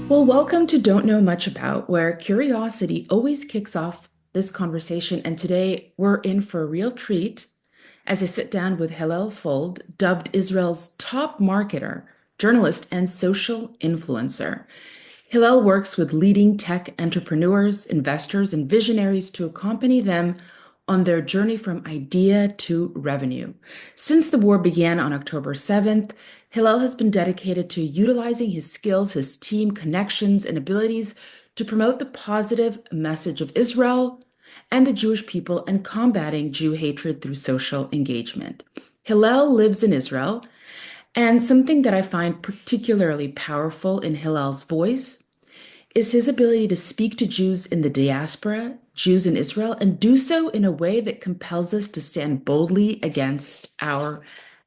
Well, welcome to Don't Know Much About, where curiosity always kicks off this conversation. And today we're in for a real treat as I sit down with Hillel Fuld, dubbed Israel's top marketer, journalist, and social influencer. Hillel works with leading tech entrepreneurs, investors, and visionaries to accompany them on their journey from idea to revenue. Since the war began on October 7th, Hillel has been dedicated to utilizing his skills, his team connections, and abilities to promote the positive message of Israel and the Jewish people and combating Jew hatred through social engagement. Hillel lives in Israel, and something that I find particularly powerful in Hillel's voice is his ability to speak to Jews in the diaspora, Jews in Israel, and do so in a way that compels us to stand boldly against our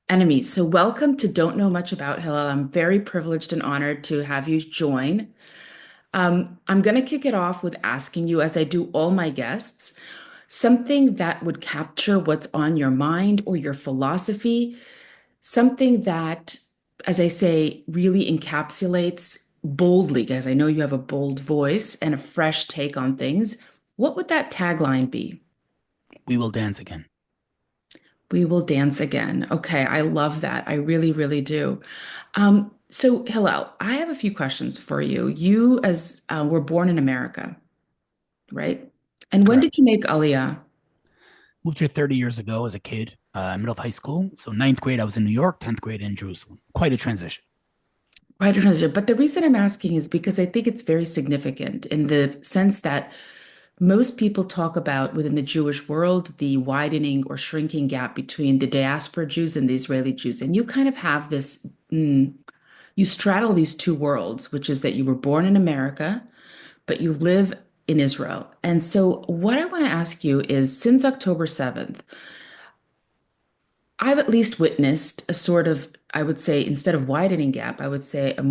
enemies. So welcome to Don't Know Much About, Hillel. I'm very privileged and honored to have you join. I'm going to kick it off with asking you, as I do all my guests, something that would capture what's on your mind or your philosophy, something that, as I say, really encapsulates boldly, because I know you have a bold voice and a fresh take on things. What would that tagline be? We will dance again. We will dance again. Okay, I love that. I really, really do. So, Hillel, I have a few questions for you. You, as were born in America, right? And when did Correct. you make Aliyah? Moved here 30 years ago as a kid, middle of high school. So ninth grade, I was in New York, 10th grade in Jerusalem. Quite a transition. Right, transition. But the reason I'm asking is because I think it's very significant in the sense that most people talk about within the Jewish world the widening or shrinking gap between the diaspora Jews and the Israeli Jews. And you kind of have this, you straddle these two worlds, which is that you were born in America, but you live in Israel. And so, what I want to ask you is since October 7th, I've at least witnessed a sort of, I would say, instead of widening gap, I would say a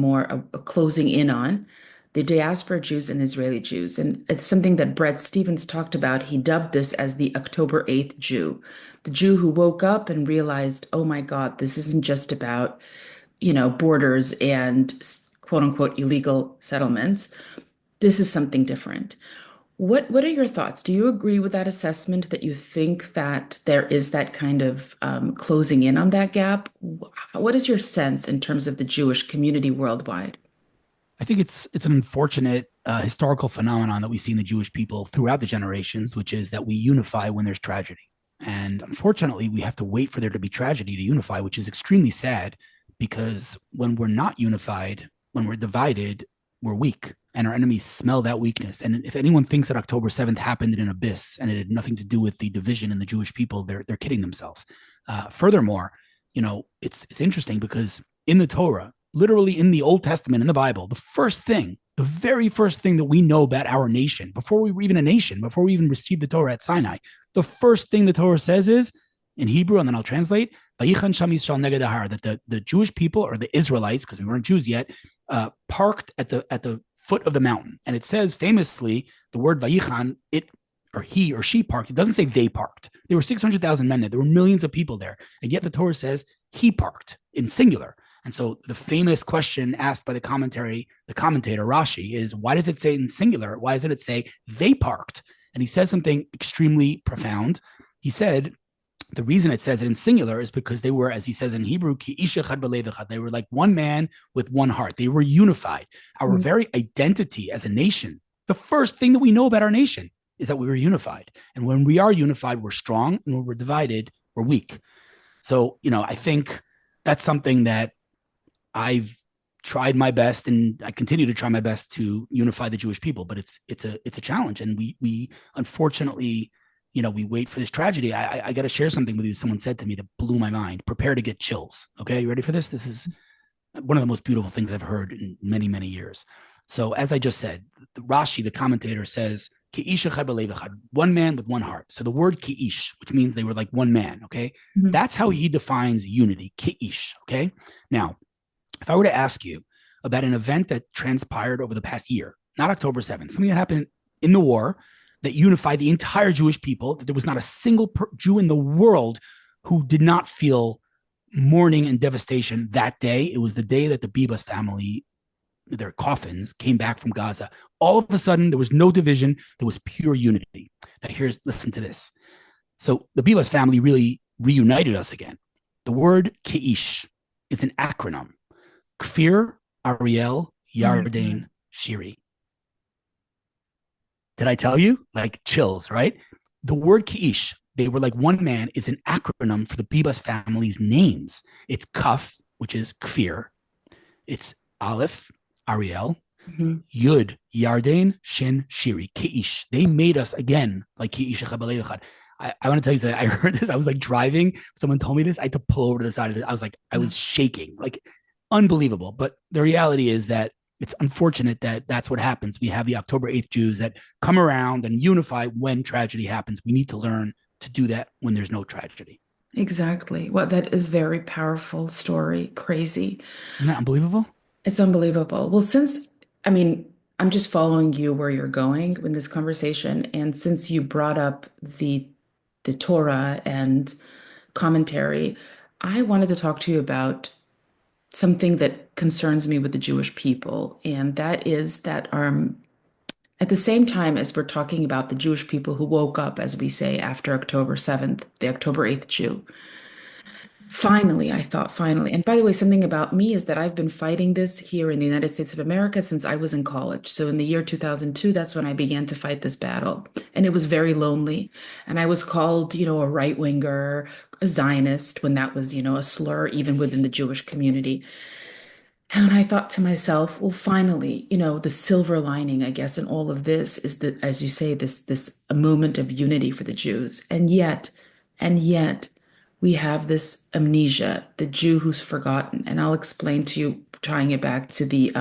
closing in on the diaspora Jews and Israeli Jews. And it's something that Brett Stevens talked about. He dubbed this as the October 8th Jew, the Jew who woke up and realized, oh my God, this isn't just about, borders and quote unquote illegal settlements. This is something different. What are your thoughts? Do you agree with that assessment that you think that there is that kind of closing in on that gap? What is your sense in terms of the Jewish community worldwide? I think it's an unfortunate historical phenomenon that we see in the Jewish people throughout the generations, which is that we unify when there's tragedy. And unfortunately, we have to wait for there to be tragedy to unify, which is extremely sad because when we're not unified, when we're divided, we're weak and our enemies smell that weakness. And if anyone thinks that October 7th happened in an abyss and it had nothing to do with the division in the Jewish people, they're kidding themselves. Furthermore, it's interesting because in the Torah, literally in the Old Testament, in the Bible, the very first thing that we know about our nation, before we were even a nation, before we even received the Torah at Sinai, the first thing the Torah says is, in Hebrew, and then I'll translate, that the Jewish people, or the Israelites, because we weren't Jews yet, parked at the foot of the mountain. And it says famously, the word Vayichan, it or he or she parked. It doesn't say they parked. There were 600,000 men there. There were millions of people there. And yet the Torah says he parked in singular. And so the famous question asked by the commentator Rashi is, why does it say in singular? Why doesn't it say they parked? And he says something extremely profound. He said, the reason it says it in singular is because they were, as he says in Hebrew, ki ish echad b'lev echad. They were like one man with one heart. They were unified. Our very identity as a nation, the first thing that we know about our nation is that we were unified. And when we are unified, we're strong. And when we're divided, we're weak. So, I think that's something that I've tried my best, and I continue to try my best to unify the Jewish people. But it's a challenge, and we unfortunately, we wait for this tragedy. I got to share something with you. Someone said to me that blew my mind. Prepare to get chills. Okay, you ready for this? This is one of the most beautiful things I've heard in many, many years. So as I just said, Rashi, the commentator, says, one man with one heart. So the word ki'ish, which means they were like one man, okay? Mhm. That's how he defines unity, ki'ish, okay? Now, if I were to ask you about an event that transpired over the past year, not October 7th, something that happened in the war that unified the entire Jewish people, that there was not a single Jew in the world who did not feel mourning and devastation that day. It was the day that the Bibas family, their coffins, came back from Gaza. All of a sudden, there was no division. There was pure unity. Now, listen to this. So the Bibas family really reunited us again. The word Keish is an acronym. Kfir, Ariel, Oh my God. Yardain, Shiri. Did I tell you? Like chills, right? The word Keish, they were like one man, is an acronym for the Bibas family's names. It's Kaf, which is Kfir. It's Aleph, Ariel, Mhm. Yud, Yardain, Shin, Shiri, Keish. They made us again like Keish. I want to tell you something. I heard this. I was like driving. Someone told me this. I had to pull over to the side of it. I was like, I Yeah. was shaking, like unbelievable. But the reality is that it's unfortunate that that's what happens. We have the October 8th Jews that come around and unify when tragedy happens. We need to learn to do that when there's no tragedy. Exactly. Well, that is very powerful story. Crazy. Isn't that unbelievable? It's unbelievable. Well, I mean, I'm just following you where you're going in this conversation, and since you brought up the Torah and commentary, I wanted to talk to you about something that concerns me with the Jewish people, and that is that at the same time as we're talking about the Jewish people who woke up, as we say, after October 7th, the October 8th Jew. Finally, I thought, finally. And by the way, something about me is that I've been fighting this here in the United States of America since I was in college. So in the year 2002, that's when I began to fight this battle. And it was very lonely. And I was called, a right winger, a Zionist, when that was, a slur even within the Jewish community. And I thought to myself, well, finally, the silver lining, I guess, in all of this is that, as you say, this a moment of unity for the Jews. And yet, we have this amnesia, the Jew who's forgotten. And I'll explain to you, tying it back to the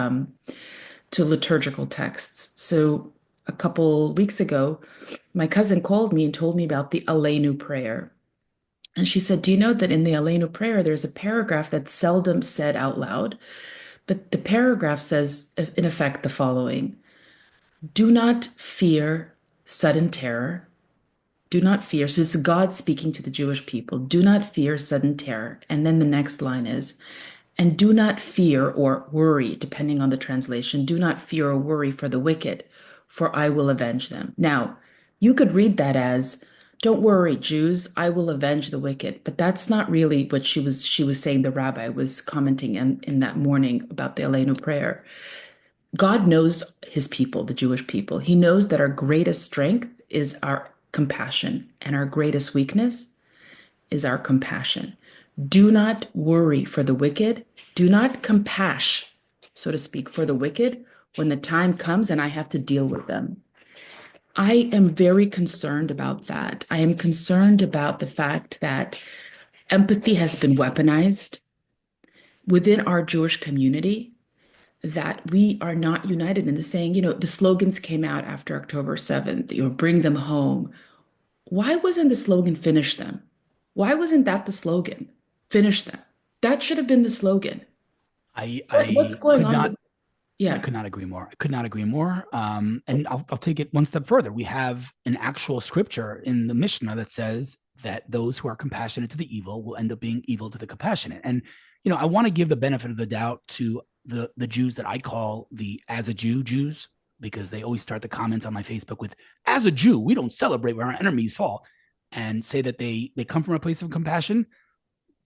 to liturgical texts. So a couple weeks ago, my cousin called me and told me about the Aleinu prayer. And she said, "Do you know that in the Aleinu prayer, there's a paragraph that's seldom said out loud?" But the paragraph says, in effect, the following: Do not fear sudden terror. Do not fear. So it's God speaking to the Jewish people. Do not fear sudden terror. And then the next line is, and do not fear or worry, depending on the translation. Do not fear or worry for the wicked, for I will avenge them. Now, you could read that as, don't worry, Jews, I will avenge the wicked. But that's not really what she was saying. The rabbi was commenting in that morning about the Aleinu prayer. God knows his people, the Jewish people. He knows that our greatest strength is our compassion, and our greatest weakness is our compassion. Do not worry for the wicked. Do not compass, so to speak, for the wicked when the time comes and I have to deal with them. I am very concerned about that. I am concerned about the fact that empathy has been weaponized within our Jewish community, that we are not united in the saying, the slogans came out after October 7th, bring them home. Why wasn't the slogan finish them? Why wasn't that the slogan? Finish them. That should have been the slogan. I What's I going could on not with, I yeah. could not agree more. I could not agree more. And I'll take it one step further. We have an actual scripture in the Mishnah that says that those who are compassionate to the evil will end up being evil to the compassionate. And I want to give the benefit of the doubt to the Jews that I call the as a Jew Jews, because they always start the comments on my Facebook with "as a Jew, we don't celebrate when our enemies fall," and say that they come from a place of compassion,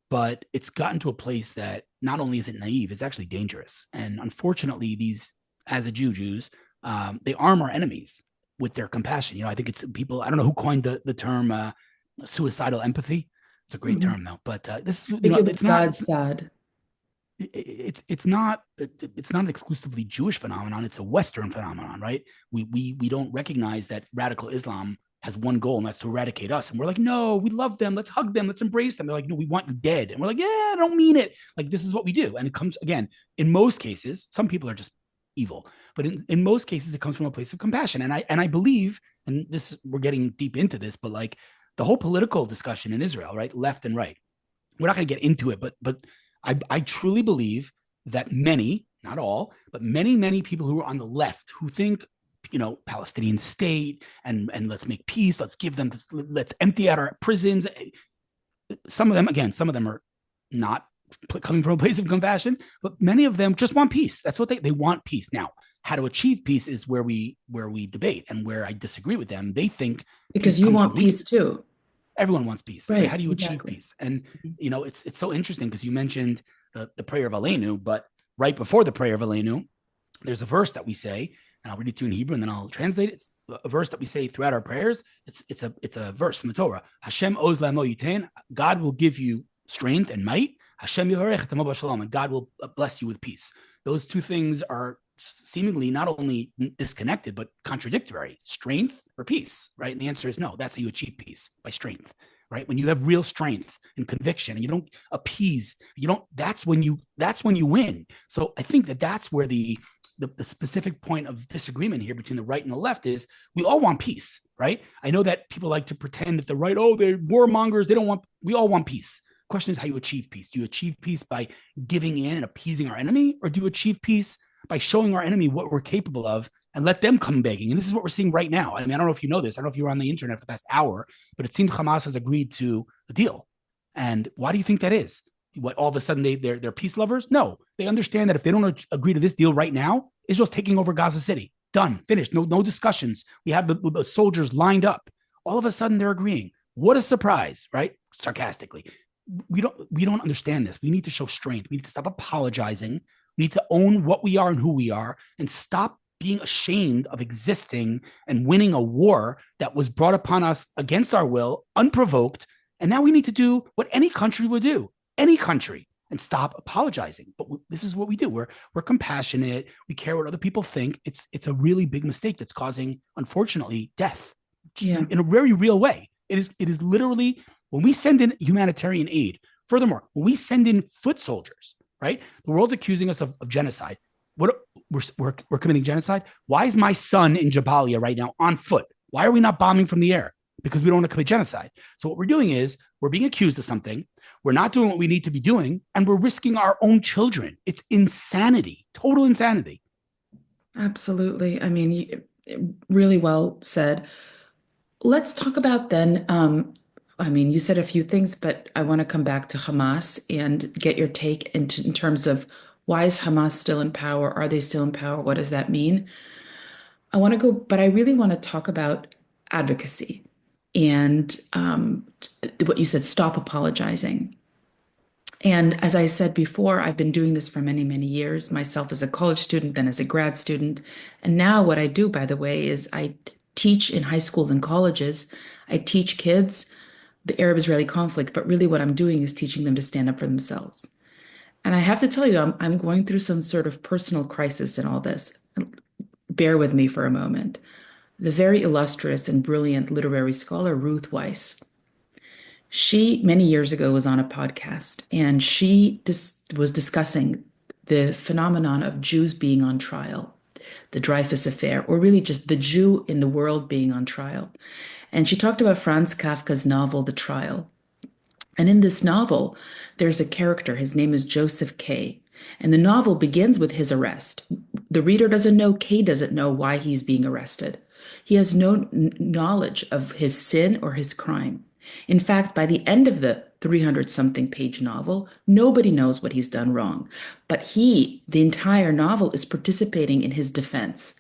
but it's gotten to a place that not only is it naive, it's actually dangerous. And unfortunately, these as a Jews, they arm our enemies with their compassion. I think it's people. I don't know who coined the term suicidal empathy. It's a great Mhm. term though, but this I think it was it's not God's sad. it's not an exclusively Jewish phenomenon. It's a Western phenomenon, right? We don't recognize that radical Islam has one goal, and that's to eradicate us. And we're like, no, we love them. Let's hug them. Let's embrace them. They're like, no, we want you dead. And we're like, yeah, I don't mean it. Like, this is what we do. And it comes, again, in most cases, some people are just evil, but in most cases, it comes from a place of compassion. And I believe, and this, we're getting deep into this, but like the whole political discussion in Israel, right? Left and right. We're not going to get into it, but I truly believe that many, not all, but many people who are on the left who think, Palestinian state and let's make peace, let's give them, let's empty out our prisons. Some of them, again, some of them are not coming from a place of compassion, but many of them just want peace. That's what they want peace. Now, how to achieve peace is where we debate and where I disagree with them. They think Because peace you comes from want peace weakness. too. Everyone wants peace, but how Right, do you achieve exactly. peace? And it's so interesting because you mentioned the prayer of Aleinu, but right before the prayer of Aleinu, there's a verse that we say, and I'll read it to you in Hebrew, and then I'll translate it. It's a verse that we say throughout our prayers. It's a verse from the Torah. Hashem oz lamo yitain. God will give you strength and might. Hashem yivarech tamo b'shalom, and God will bless you with peace. Those two things are seemingly not only disconnected but contradictory. Strength or peace, right? And the answer is no. That's how you achieve peace, by strength, right? When you have real strength and conviction, and you don't appease, you don't. That's when you win. So I think that's where the specific point of disagreement here between the right and the left is we all want peace, right? I know that people like to pretend that the right, oh, they're warmongers. They don't want, we all want peace. Question is how you achieve peace. Do you achieve peace by giving in and appeasing our enemy? Or do you achieve peace by showing our enemy what we're capable of and let them come begging? And this is what we're seeing right now. I mean, I don't know if you know this. I don't know if you were on the internet for the past hour, but it seems Hamas has agreed to a deal. And why do you think that is? What, all of a sudden they're peace lovers? No, they understand that if they don't agree to this deal right now, Israel's taking over Gaza City. Done, finished. No discussions. We have the soldiers lined up. All of a sudden they're agreeing. What a surprise, right? Sarcastically. We don't understand this. We need to show strength. We need to stop apologizing. We need to own what we are and who we are, and stop being ashamed of existing and winning a war that was brought upon us against our will, unprovoked. And now we need to do what any country would do, any country, and stop apologizing. But this is what we do. We're compassionate. We care what other people think. It's a really big mistake that's causing, unfortunately, death Yeah. in a very real way. It is literally when we send in humanitarian aid. Furthermore, when we send in foot soldiers, right? The world's accusing us of genocide. What we're committing genocide? Why is my son in Jabalia right now on foot? Why are we not bombing from the air? Because we don't want to commit genocide. So what we're doing is we're being accused of something. We're not doing what we need to be doing, and we're risking our own children. It's insanity, total insanity. Absolutely. I mean, really well said. Let's talk about then. I mean, you said a few things, but I want to come back to Hamas and get your take in terms of why is Hamas still in power? Are they still in power? What does that mean? I want to go, but I really want to talk about advocacy and what you said, stop apologizing. And as I said before, I've been doing this for many, many years, myself as a college student, then as a grad student. And now what I do, by the way, is I teach in high schools and colleges. I teach kids the Arab-Israeli conflict, but really what I'm doing is teaching them to stand up for themselves. And I have to tell you, I'm going through some sort of personal crisis in all this. Bear with me for a moment. The very illustrious and brilliant literary scholar Ruth Weiss, she many years ago was on a podcast and she was discussing the phenomenon of Jews being on trial, the Dreyfus affair, or really just the Jew in the world being on trial. And she talked about Franz Kafka's novel, The Trial. And in this novel, there's a character. His name is Joseph K. And the novel begins with his arrest. The reader doesn't know, K doesn't know why he's being arrested. He has no knowledge of his sin or his crime. In fact, by the end of the 300 something page novel, nobody knows what he's done wrong. But he, the entire novel, is participating in his defense.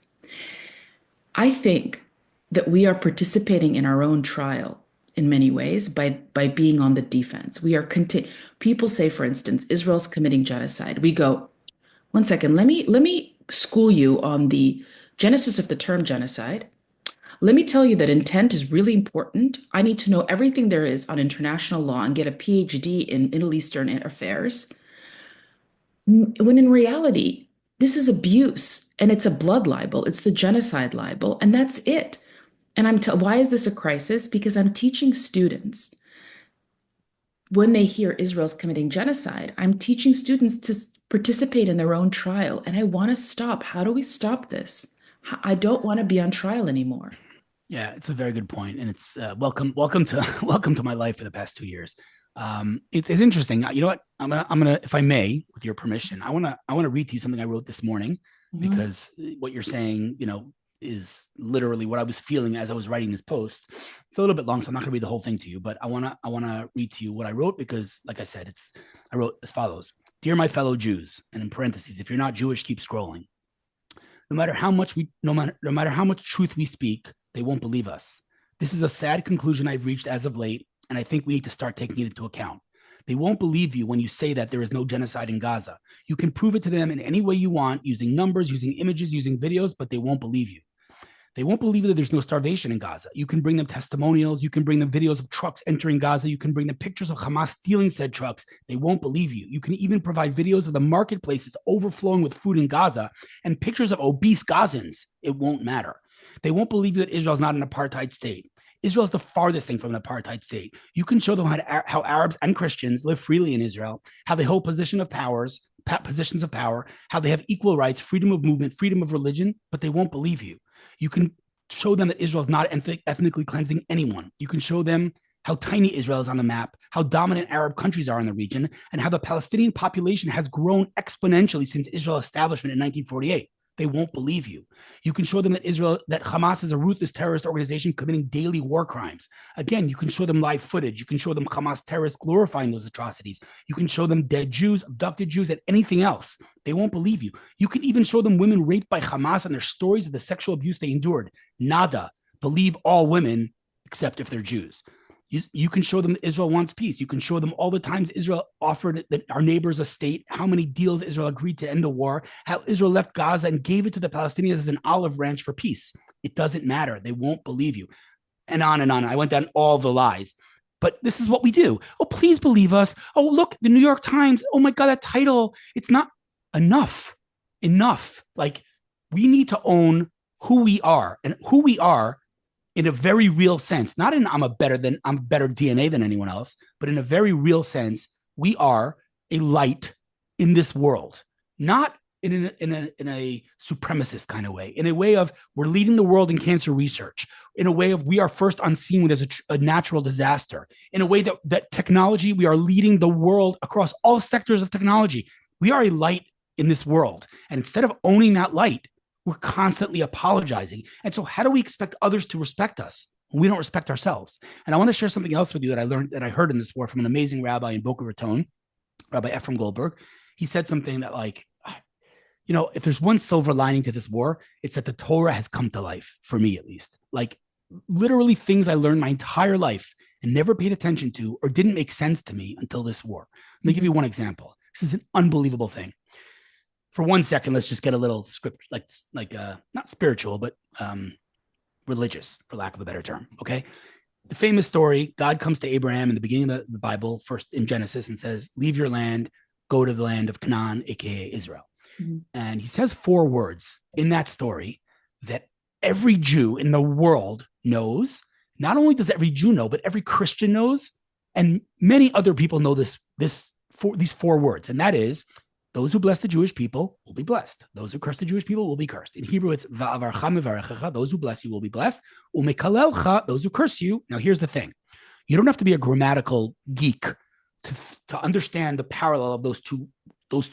I think that we are participating in our own trial in many ways by being on the defense. We are people say, for instance, Israel's committing genocide. We go, one second, let me school you on the genesis of the term genocide. Let me tell you that intent is really important. I need to know everything there is on international law and get a PhD in Middle Eastern affairs. When in reality, this is abuse and it's a blood libel. It's the genocide libel, and that's it. And why is this a crisis? Because I'm teaching students when they hear Israel's committing genocide, I'm teaching students to participate in their own trial. And I want to stop. How do we stop this? I don't want to be on trial anymore. Yeah, it's a very good point, and it's welcome to welcome to my life for the past 2 years. It's interesting. You know what? I'm gonna, if I may, with your permission, I wanna read to you something I wrote this morning, Mhm. because what you're saying, is literally what I was feeling as I was writing this post. It's a little bit long, so I'm not going to read the whole thing to you, but I want to read to you what I wrote because, like I said, I wrote as follows: Dear my fellow Jews, and in parentheses, if you're not Jewish, keep scrolling. No matter how much truth we speak, they won't believe us. This is a sad conclusion I've reached as of late, and I think we need to start taking it into account. They won't believe you when you say that there is no genocide in Gaza. You can prove it to them in any way you want, using numbers, using images, using videos, but they won't believe you. They won't believe that there's no starvation in Gaza. You can bring them testimonials. You can bring them videos of trucks entering Gaza. You can bring them pictures of Hamas stealing said trucks. They won't believe you. You can even provide videos of the marketplaces overflowing with food in Gaza and pictures of obese Gazans. It won't matter. They won't believe that Israel is not an apartheid state. Israel is the farthest thing from an apartheid state. You can show them how Arabs and Christians live freely in Israel, how they hold positions of power, how they have equal rights, freedom of movement, freedom of religion, but they won't believe you. You can show them that Israel is not ethnically cleansing anyone. You can show them how tiny Israel is on the map, how dominant Arab countries are in the region, and how the Palestinian population has grown exponentially since Israel's establishment in 1948. They won't believe you. You can show them that Hamas is a ruthless terrorist organization committing daily war crimes. Again, you can show them live footage. You can show them Hamas terrorists glorifying those atrocities. You can show them dead Jews, abducted Jews, and anything else. They won't believe you. You can even show them women raped by Hamas and their stories of the sexual abuse they endured. Nada. Believe all women except if they're Jews. You can show them that Israel wants peace. You can show them all the times Israel offered our neighbors a state, how many deals Israel agreed to end the war, how Israel left Gaza and gave it to the Palestinians as an olive branch for peace. It doesn't matter. They won't believe you. And on and on. I went down all the lies. But this is what we do. Oh, please believe us. Oh, look, the New York Times. Oh my God, that title. It's not enough. Like, we need to own who we are, and who we are in a very real sense, not in I'm better DNA than anyone else, but in a very real sense, we are a light in this world, not in a supremacist kind of way, in a way of we're leading the world in cancer research, in a way of we are first on scene when there's a natural disaster, in a way that technology, we are leading the world across all sectors of technology. We are a light in this world. And instead of owning that light, we're constantly apologizing. And so how do we expect others to respect us when we don't respect ourselves? And I want to share something else with you that I heard in this war from an amazing rabbi in Boca Raton, Rabbi Ephraim Goldberg. He said something that, like, if there's one silver lining to this war, it's that the Torah has come to life, for me at least. Like, literally things I learned my entire life and never paid attention to or didn't make sense to me until this war. Let me give you one example. This is an unbelievable thing. For 1 second, let's just get a little script, like not spiritual, but religious, for lack of a better term. Okay. The famous story, God comes to Abraham in the beginning of the Bible, first in Genesis, and says, leave your land, go to the land of Canaan, aka Israel. Mm-hmm. And he says 4 words in that story that every Jew in the world knows. Not only does every Jew know, but every Christian knows, and many other people know these 4 words, and that is, those who bless the Jewish people will be blessed. Those who curse the Jewish people will be cursed. In Hebrew, it's va'avarcha mevarechecha. Those who bless you will be blessed. Umekalelcha, those who curse you. Now, here's the thing. You don't have to be a grammatical geek to understand the parallel of those two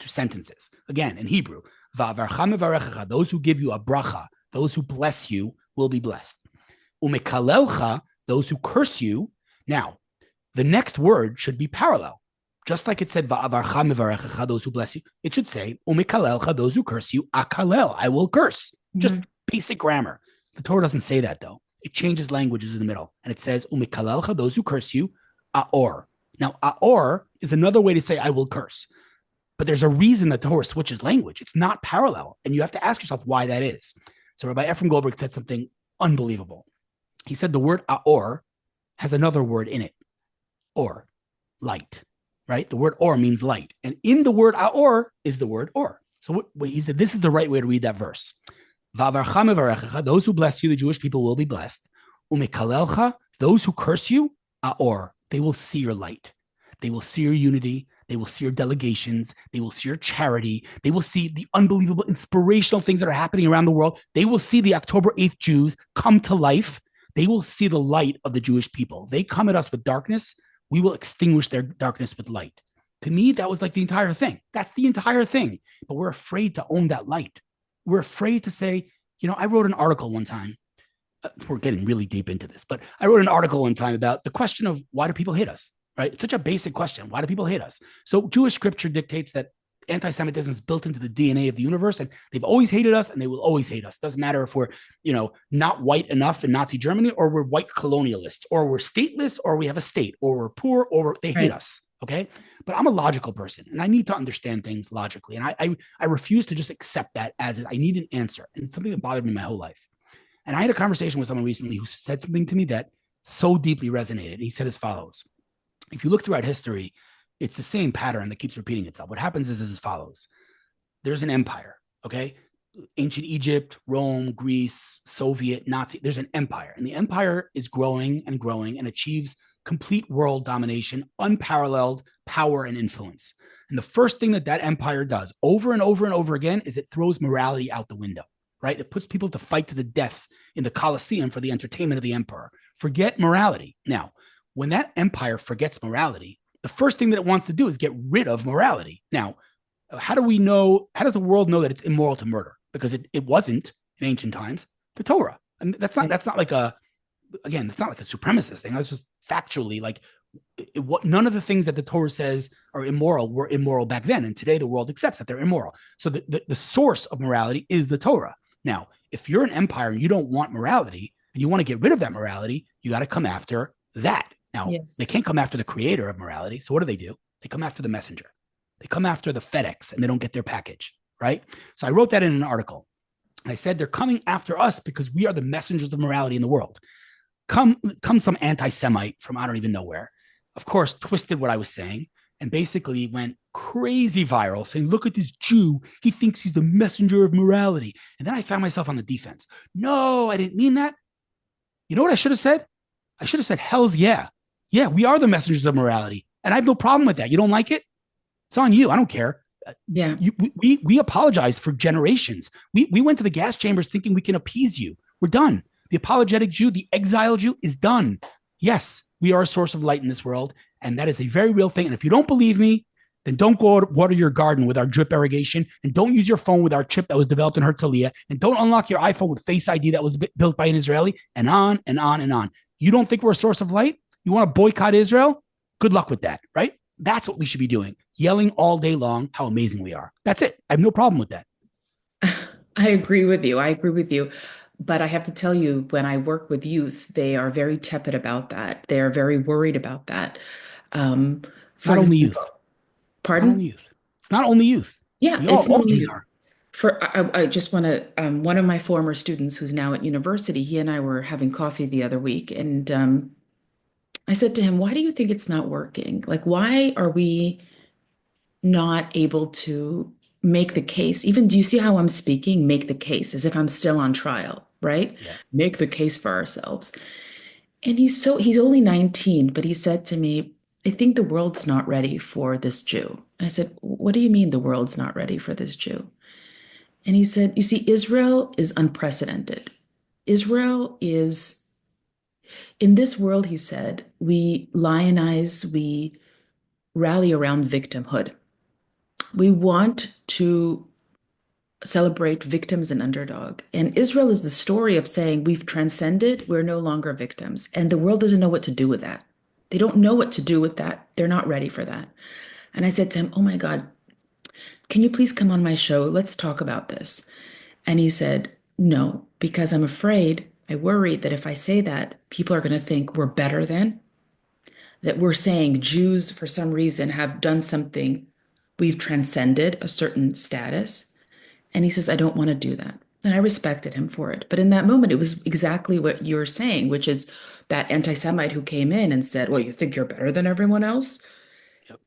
sentences. Again, in Hebrew, va'avarcha mevarechecha. Those who give you a bracha, those who bless you will be blessed. Umekalelcha, those who curse you. Now, the next word should be parallel. Just like it said, va'avarcha mevarechecha, those who bless you, it should say, umekalelcha, those who curse you, akalel, I will curse. Mm-hmm. Just basic grammar. The Torah doesn't say that, though. It changes languages in the middle. And it says, umekalelcha, those who curse you, aor. Now, aor is another way to say, I will curse. But there's a reason that the Torah switches language. It's not parallel. And you have to ask yourself why that is. So Rabbi Ephraim Goldberg said something unbelievable. He said the word aor has another word in it. Or, light. Right? The word or means light. And in the word aor is the word or. So he said, this is the right way to read that verse. Va'avarcha mevarechecha, those who bless you, the Jewish people will be blessed. Umekalelcha, those who curse you, aor, they will see your light. They will see your unity. They will see your delegations. They will see your charity. They will see the unbelievable inspirational things that are happening around the world. They will see the October 8th Jews come to life. They will see the light of the Jewish people. They come at us with darkness. We will extinguish their darkness with light. To me, that was like the entire thing. That's the entire thing. But we're afraid to own that light. We're afraid to say, I wrote an article one time. We're getting really deep into this, but I wrote an article one time about the question of why do people hate us, right? It's such a basic question. Why do people hate us? So Jewish scripture dictates that anti-Semitism is built into the DNA of the universe, and they've always hated us, and they will always hate us. Doesn't matter if we're, not white enough in Nazi Germany, or we're white colonialists, or we're stateless, or we have a state, or we're poor, or they hate Right. us. Okay, but I'm a logical person, and I need to understand things logically, and I refuse to just accept that as I need an answer, and it's something that bothered me my whole life. And I had a conversation with someone recently who said something to me that so deeply resonated. He said as follows: if you look throughout history, it's the same pattern that keeps repeating itself. What happens is as follows: there's an empire, okay? Ancient Egypt, Rome, Greece, Soviet, Nazi, there's an empire. And the empire is growing and growing and achieves complete world domination, unparalleled power and influence. And the first thing that that empire does over and over and over again is it throws morality out the window, right? It puts people to fight to the death in the Colosseum for the entertainment of the emperor. Forget morality. Now, when that empire forgets morality, the first thing that it wants to do is get rid of morality. Now, how do we know? How does the world know that it's immoral to murder? Because it wasn't in ancient times the Torah. And that's not like a, again, it's not like a supremacist thing. That's just factually like none of the things that the Torah says are immoral were immoral back then. And today the world accepts that they're immoral. So the source of morality is the Torah. Now, if you're an empire and you don't want morality and you want to get rid of that morality, you got to come after that. Now, they Yes. can't come after the creator of morality. So what do? They come after the messenger. They come after the FedEx and they don't get their package, right? So I wrote that in an article. And I said, they're coming after us because we are the messengers of morality in the world. Come some anti-Semite from I don't even know where, of course, twisted what I was saying and basically went crazy viral saying, look at this Jew. He thinks he's the messenger of morality. And then I found myself on the defense. No, I didn't mean that. You know what I should have said? I should have said, hell's yeah. Yeah, we are the messengers of morality. And I have no problem with that. You don't like it? It's on you. I don't care. Yeah. We apologized for generations. We went to the gas chambers thinking we can appease you. We're done. The apologetic Jew, the exiled Jew is done. Yes, we are a source of light in this world. And that is a very real thing. And if you don't believe me, then don't go water your garden with our drip irrigation. And don't use your phone with our chip that was developed in Herzliya. And don't unlock your iPhone with Face ID that was built by an Israeli. And on and on and on. You don't think we're a source of light? You want to boycott Israel? Good luck with that, right? That's what we should be doing. Yelling all day long how amazing we are. That's it. I have no problem with that. I agree with you. I agree with you. But I have to tell you, when I work with youth, they are very tepid about that. They are very worried about that. Um, It's for not only youth. example, It's not only pardon? youth. It's not only youth. Yeah, We it's not all only Jews you. are. I just want to, one of my former students who's now at university, he and I were having coffee the other week, and I said to him, why do you think it's not working? Like, why are we not able to make the case? Even, do you see how I'm speaking? Make the case as if I'm still on trial, right? Yeah. Make the case for ourselves. And he's only 19, but he said to me, I think the world's not ready for this Jew. I said, what do you mean the world's not ready for this Jew? And he said, you see, Israel is unprecedented. Israel is, in this world, he said, we lionize, we rally around victimhood. We want to celebrate victims and underdog. And Israel is the story of saying we've transcended, we're no longer victims. And the world doesn't know what to do with that. They don't know what to do with that. They're not ready for that. And I said to him, oh my God, can you please come on my show? Let's talk about this. And he said, no, because I'm afraid, I worry that if I say that, people are going to think we're better than, that we're saying Jews, for some reason, have done something, we've transcended a certain status. And he says, I don't want to do that. And I respected him for it. But in that moment, it was exactly what you're saying, which is that anti-Semite who came in and said, well, you think you're better than everyone else? Yep.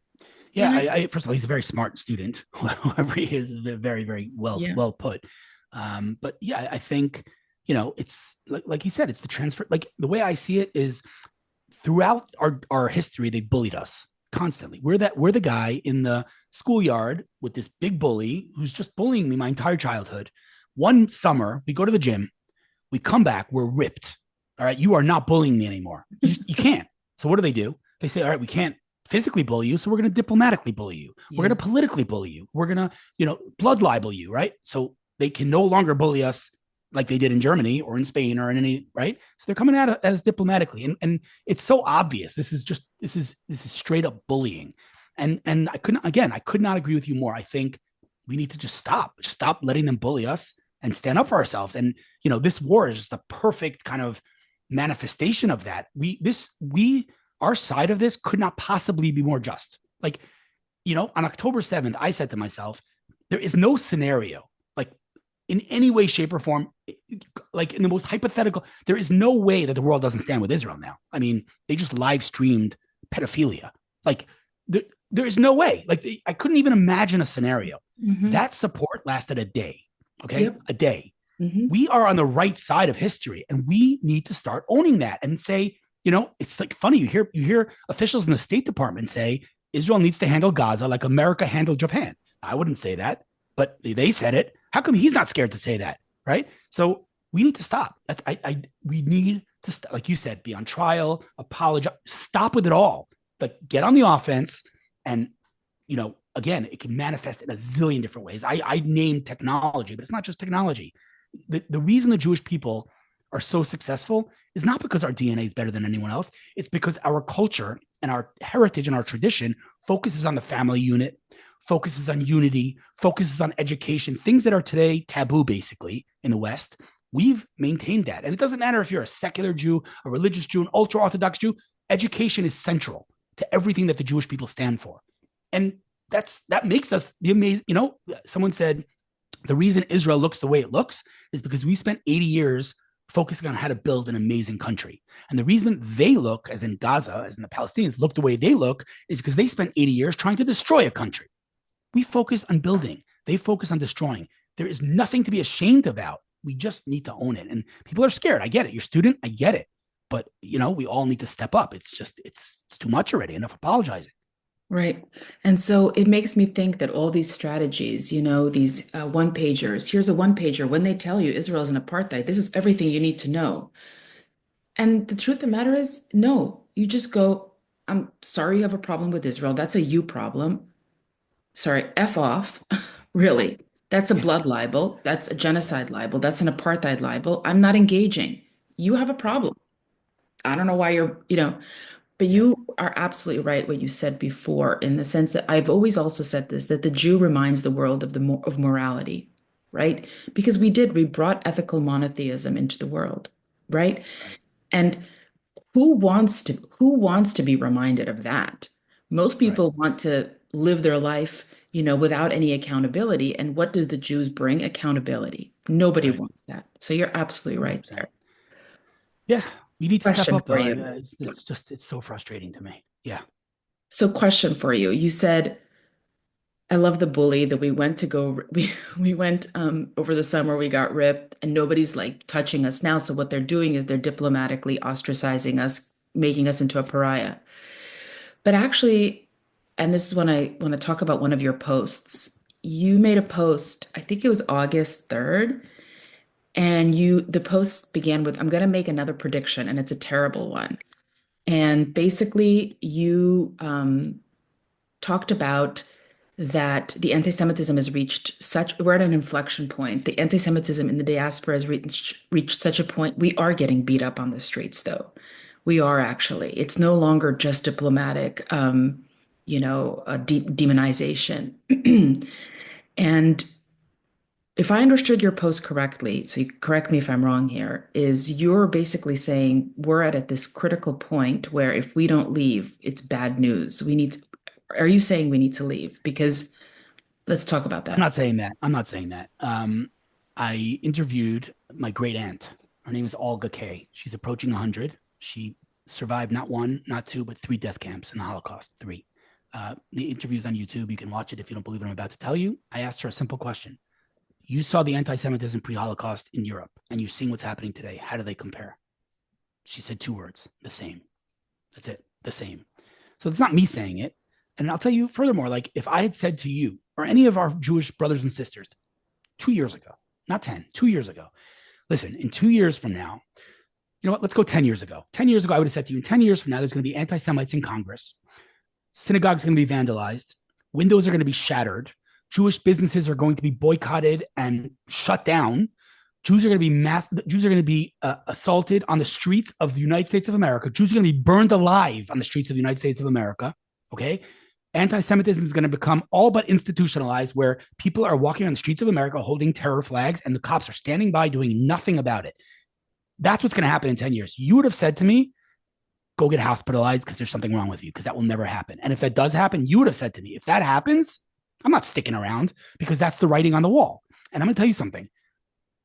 Yeah. And I, First of all, he's a very smart student. Whoever he is, very, very yeah, well put. But yeah, I think, it's like you said, it's the transfer. Like the way I see it is throughout our history, they bullied us constantly. We're the guy in the schoolyard with this big bully who's just bullying me my entire childhood. One summer, we go to the gym, we come back, we're ripped. All right, you are not bullying me anymore. You can't. So what do? They say, all right, we can't physically bully you, so we're going to diplomatically bully you. We're yeah, going to politically bully you. We're going to, blood libel you, right? So they can no longer bully us like they did in Germany or in Spain or in any, right? So they're coming at it as diplomatically. And it's so obvious. This is straight up bullying. And I could not agree with you more. I think we need to just stop letting them bully us and stand up for ourselves. And this war is just the perfect kind of manifestation of that. Our side of this could not possibly be more just. Like, on October 7th, I said to myself, there is no scenario, like in any way, shape, or form, like in the most hypothetical, there is no way that the world doesn't stand with Israel now. I mean, they just live streamed pedophilia. Like, there is no way. Like, I couldn't even imagine a scenario. Hmm. That support lasted a day. Okay. Yep. A day. Hmm. We are on the right side of history, and we need to start owning that and say, it's like funny. You hear officials in the State Department say Israel needs to handle Gaza like America handled Japan. I wouldn't say that, but they said it. How come he's not scared to say that? Right. So we need to stop. We need to, like you said, be on trial, apologize, stop with it all. Like, get on the offense. And, again, it can manifest in a zillion different ways. I named technology, but it's not just technology. The reason the Jewish people are so successful is not because our DNA is better than anyone else. It's because our culture and our heritage and our tradition focuses on the family unit, focuses on unity, focuses on education, things that are today taboo, basically, in the West. We've maintained that. And it doesn't matter if you're a secular Jew, a religious Jew, an ultra Orthodox Jew, education is central to everything that the Jewish people stand for. And that makes us the amazing. Someone said the reason Israel looks the way it looks is because we spent 80 years focusing on how to build an amazing country. And the reason they look, as in Gaza, as in the Palestinians, look the way they look is because they spent 80 years trying to destroy a country. We focus on building. They focus on destroying. There is nothing to be ashamed about. We just need to own it. And people are scared. I get it. You're a student. I get it. But, we all need to step up. It's too much already. Enough apologizing. Right. And so it makes me think that all these strategies, these one pagers, here's a one pager. When they tell you Israel is an apartheid, this is everything you need to know. And the truth of the matter is, no, you just go, I'm sorry you have a problem with Israel. That's a you problem. Sorry, F off. Really. That's a Yeah. blood libel. That's a genocide libel. That's an apartheid libel. I'm not engaging. You have a Yeah. problem. I don't know why but Yeah. you are absolutely right what you said before, in the sense that I've always also said this, that the Jew reminds the world of morality, right? Because we brought ethical monotheism into the world, right? Right. And who wants to be reminded of that? Most Right. people want to live their life, without any accountability. And what do the Jews bring? Accountability. Nobody Right. wants that. So you're absolutely right 100%. there. Yeah. We need to step Question up, for though. you. It's so frustrating to me. Yeah. So question for you. You said, I love the bully that we went to go we went over the summer, we got ripped and nobody's like touching us now. So what they're doing is they're diplomatically ostracizing us, making us into a pariah. But actually, and this is when I want to talk about one of your posts. You made a post, I think it was August 3rd, and the post began with, I'm going to make another prediction, and it's a terrible one. And basically, you talked about that the anti-Semitism has reached we're at an inflection point. The anti-Semitism in the diaspora has reached such a point. We are getting beat up on the streets, though. We are actually. It's no longer just diplomatic, demonization. And if I understood your post correctly, so you correct me if I'm wrong here, is you're basically saying we're at this critical point where if we don't leave, it's bad news. Are you saying we need to leave? Because let's talk about I'm that. not saying that. I'm not saying that. I interviewed my great aunt. Her name is Olga Kay. She's approaching 100. She survived not one, not two, but three death camps in the Holocaust. Three. The interview's on YouTube. You can watch it if you don't believe what I'm about to tell you. I asked her a simple question. You saw the anti Semitism pre Holocaust in Europe, and you're seeing what's happening today. How do they compare? She said two words: the same. That's it. The same. So it's not me saying it. And I'll tell you furthermore, like if I had said to you or any of our Jewish brothers and sisters 2 years ago, not 10, 2 years ago, listen, in 2 years from now, you know what? Let's go 10 years ago. 10 years ago, I would have said to you, in 10 years from now, there's going to be anti Semites in Congress. Synagogues are going to be vandalized. Windows are going to be shattered. Jewish businesses are going to be boycotted and shut down. Jews are going to be Jews are going to be assaulted on the streets of the United States of America. Jews are going to be burned alive on the streets of the United States of America. Okay. Anti-Semitism is going to become all but institutionalized, where people are walking on the streets of America holding terror flags and the cops are standing by doing nothing about it. That's what's going to happen in 10 years. You would have said to me, go get hospitalized because there's something wrong with you, because that will never happen. And if that does happen, you would have said to me, if that happens, I'm not sticking around, because that's the writing on the wall. And I'm going to tell you something.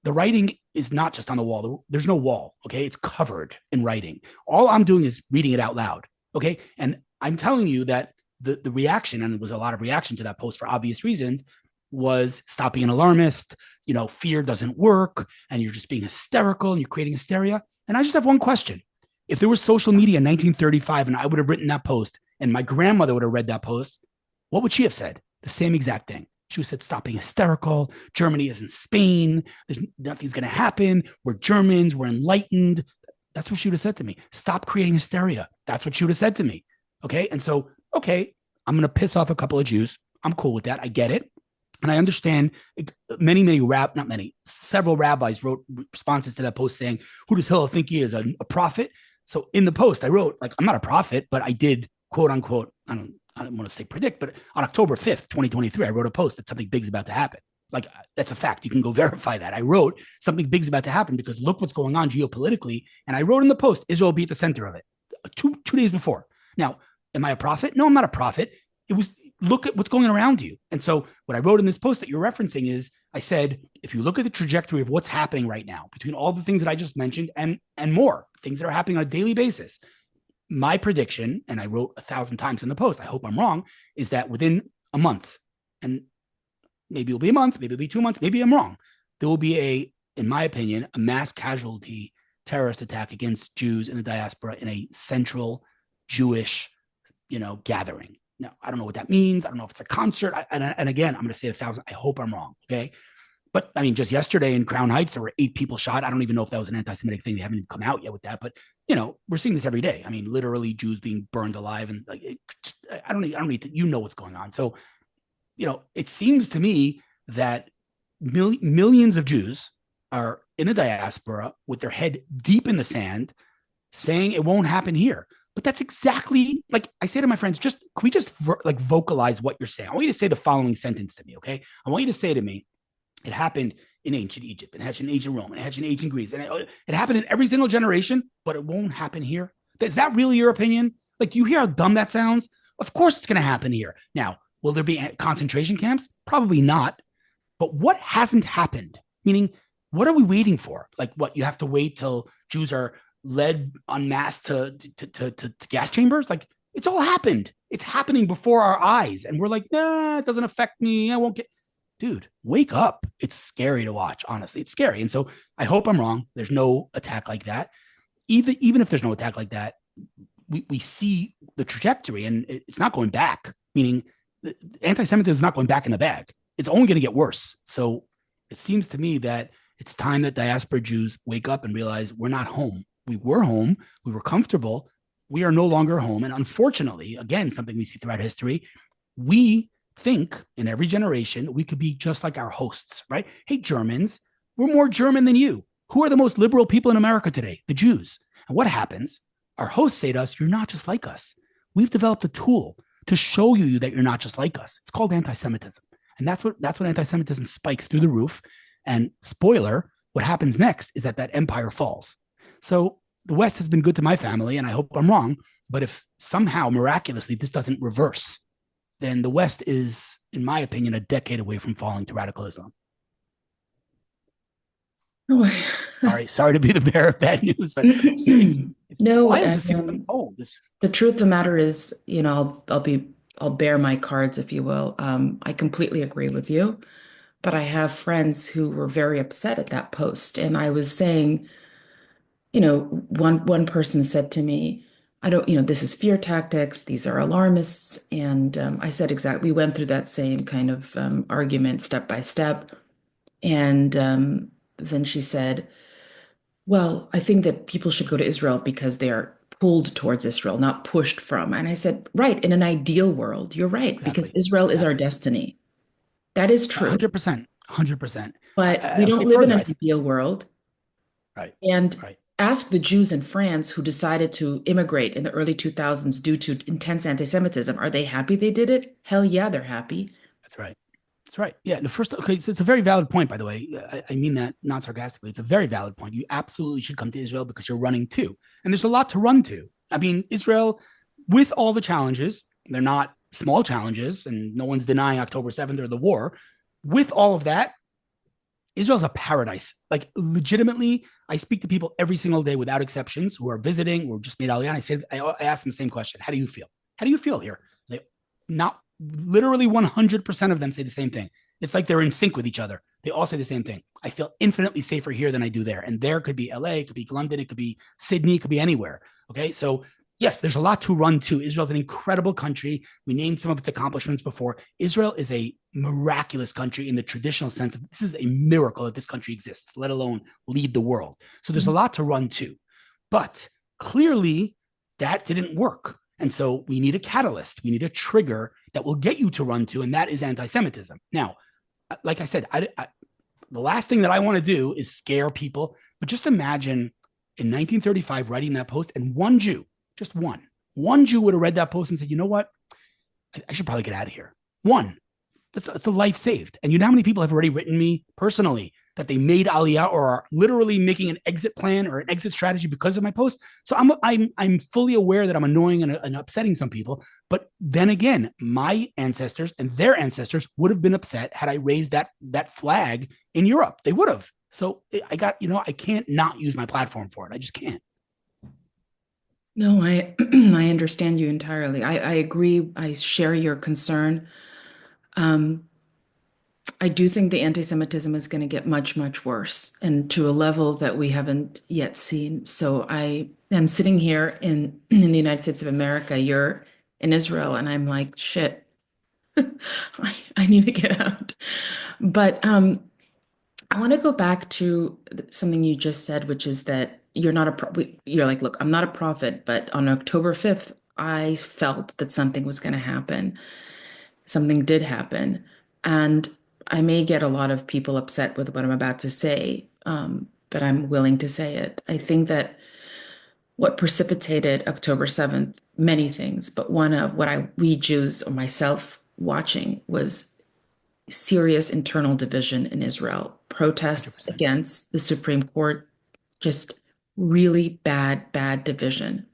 The writing is not just on the wall. There's no wall. Okay. It's covered in writing. All I'm doing is reading it out loud. Okay. And I'm telling you that the reaction, and there was a lot of reaction to that post for obvious reasons, was stop being an alarmist. Fear doesn't work, and you're just being hysterical and you're creating hysteria. And I just have one question. If there was social media in 1935 and I would have written that post and my grandmother would have read that post, what would she have said? The same exact thing. She would have said, stop being hysterical. Germany isn't Spain. Nothing's going to happen. We're Germans. We're enlightened. That's what she would have said to me. Stop creating hysteria. That's what she would have said to me. Okay. And so, okay, I'm going to piss off a couple of Jews. I'm cool with that. I get it. And I understand several rabbis wrote responses to that post saying, who does Hillel think he is, a prophet? So in the post, I wrote, I'm not a prophet, but I did, quote unquote, I don't want to say predict, but on October 5th, 2023, I wrote a post that something big's about to happen. That's a fact. You can go verify that. I wrote something big's about to happen because look what's going on geopolitically. And I wrote in the post, Israel will be at the center of it two days before. Now, am I a prophet? No, I'm not a prophet. It was, look at what's going on around you. And so what I wrote in this post that you're referencing is, I said, if you look at the trajectory of what's happening right now, between all the things that I just mentioned and more things that are happening on a daily basis, my prediction, and I wrote 1,000 times in the post, I hope I'm wrong, is that within a month, and maybe it'll be a month, maybe it'll be 2 months, maybe I'm wrong, there will be in my opinion, a mass casualty terrorist attack against Jews in the diaspora in a central Jewish, gathering. Now, I don't know what that means. I don't know if it's a concert. And again, I'm going to say 1,000. I hope I'm wrong. Okay. But I mean, just yesterday in Crown Heights, there were 8 people shot. I don't even know if that was an anti-Semitic thing. They haven't even come out yet with that. But, we're seeing this every day. I mean, literally Jews being burned alive. And I don't need to, what's going on. So, it seems to me that millions of Jews are in the diaspora with their head deep in the sand saying it won't happen here. But that's exactly, like I say to my friends, can we just vocalize what you're saying? I want you to say the following sentence to me, okay? I want you to say to me, it happened in ancient Egypt, it happened in ancient Rome, it happened in ancient Greece, and it happened in every single generation, but it won't happen here. Is that really your opinion? Like, you hear how dumb that sounds? Of course it's going to happen here. Now, will there be concentration camps? Probably not. But what hasn't happened? Meaning, what are we waiting for? Like, what, you have to wait till Jews are led en masse to gas chambers? Like, it's all happened. It's happening before our eyes. And we're like, nah, it doesn't affect me. I won't get, dude, wake up. It's scary to watch. Honestly, it's scary. And so I hope I'm wrong. There's no attack like that. Even if there's no attack like that, we see the trajectory and it's not going back, meaning anti-Semitism is not going back in the bag. It's only going to get worse. So it seems to me that it's time that diaspora Jews wake up and realize we're not home. We were home. We were comfortable. We are no longer home. And unfortunately, again, something we see throughout history, we think in every generation we could be just like our hosts, right? Hey, Germans, we're more German than you. Who are the most liberal people in America today? The Jews. And what happens? Our hosts say to us, you're not just like us. We've developed a tool to show you that you're not just like us. It's called anti-Semitism. And that's what anti-Semitism spikes through the roof. And spoiler, what happens next is that empire falls. So the West has been good to my family, and I hope I'm wrong. But if somehow miraculously this doesn't reverse, then the West is, in my opinion, a decade away from falling to radical Islam. Oh. All right, sorry to be the bearer of bad news, but it's no, wild to see what's unfold. The truth of the matter is, I'll bear my cards, if you will. I completely agree with you, but I have friends who were very upset at that post, and I was saying, one person said to me, I don't, this is fear tactics. These are alarmists. And I said, exactly, we went through that same kind of argument step by step. And then she said, well, I think that people should go to Israel because they are pulled towards Israel, not pushed from. And I said, right, in an ideal world, you're right, because Exactly. Israel is our destiny. That is true. 100%. 100%. But we I'll don't say live in further. an ideal world. Right, And right. ask the Jews in France who decided to immigrate in the early 2000s due to intense anti-Semitism. Are they happy they did it? Hell yeah, they're happy. That's right. That's right. Yeah. The first, okay. So it's a very valid point, by the way. I mean that not sarcastically. It's a very valid point. You absolutely should come to Israel because you're running too. And there's a lot to run to. I mean, Israel, with all the challenges, they're not small challenges, and no one's denying October 7th or the war. With all of that, Israel's a paradise. Like legitimately, I speak to people every single day without exceptions who are visiting or just made Aliyah. And I ask them the same question: how do you feel? How do you feel here? They, not literally 100% of them say the same thing. It's like they're in sync with each other. They all say the same thing. I feel infinitely safer here than I do there. And there could be LA, it could be London, it could be Sydney, it could be anywhere. Okay. So yes, there's a lot to run to. Israel's an incredible country. We named some of its accomplishments before. Israel is a miraculous country in the traditional sense of this is a miracle that this country exists, let alone lead the world. So there's a lot to run to. But clearly that didn't work. And so we need a catalyst. We need a trigger that will get you to run to, and that is anti-Semitism. Now, like I said, the last thing that I want to do is scare people. But just imagine in 1935 writing that post, and one Jew, just one Jew would have read that post and said, you know what? I should probably get out of here. One. That's a life saved. And you know how many people have already written me personally that they made Aliyah or are literally making an exit plan or an exit strategy because of my post. So I'm fully aware that I'm annoying and upsetting some people. But then again, my ancestors and their ancestors would have been upset had I raised that flag in Europe. They would have. So I can't not use my platform for it. I just can't. No, I I understand you entirely. I agree. I share your concern. Um, I do think the anti-Semitism is going to get much, much worse and to a level that we haven't yet seen. So I am sitting here in the United States of America. You're in Israel, and I'm like, shit, I need to get out. But I want to go back to something you just said, which is that you're not a you're like, look, I'm not a prophet, but on October 5th, I felt that something was going to happen. Something did happen. And I may get a lot of people upset with what I'm about to say, but I'm willing to say it. I think that what precipitated October 7th, many things, but one of what we Jews or myself watching was serious internal division in Israel, protests 100%. against the Supreme Court, just really bad, bad division.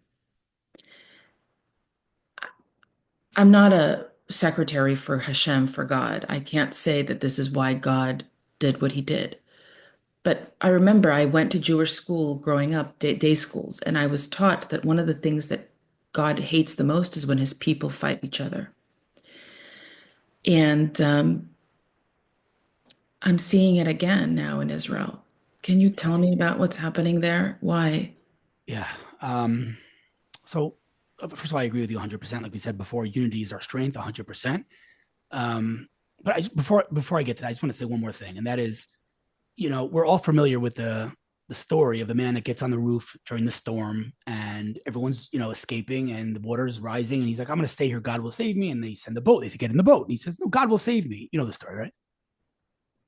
I'm not a secretary for Hashem, for God. I can't say that this is why God did what he did. But I remember I went to Jewish school growing up, day schools, and I was taught that one of the things that God hates the most is when his people fight each other. And I'm seeing it again now in Israel. Can you tell me about what's happening there? Why? Yeah. So first of all, I agree with you 100%. Like we said before, unity is our strength 100%. But before I get to that, I just want to say one more thing, and that is, we're all familiar with the story of the man that gets on the roof during the storm and everyone's, escaping and the water is rising. And he's like, I'm going to stay here. God will save me. And they send the boat. They say, get in the boat. And he says, no, God will save me. You know the story, right? Right.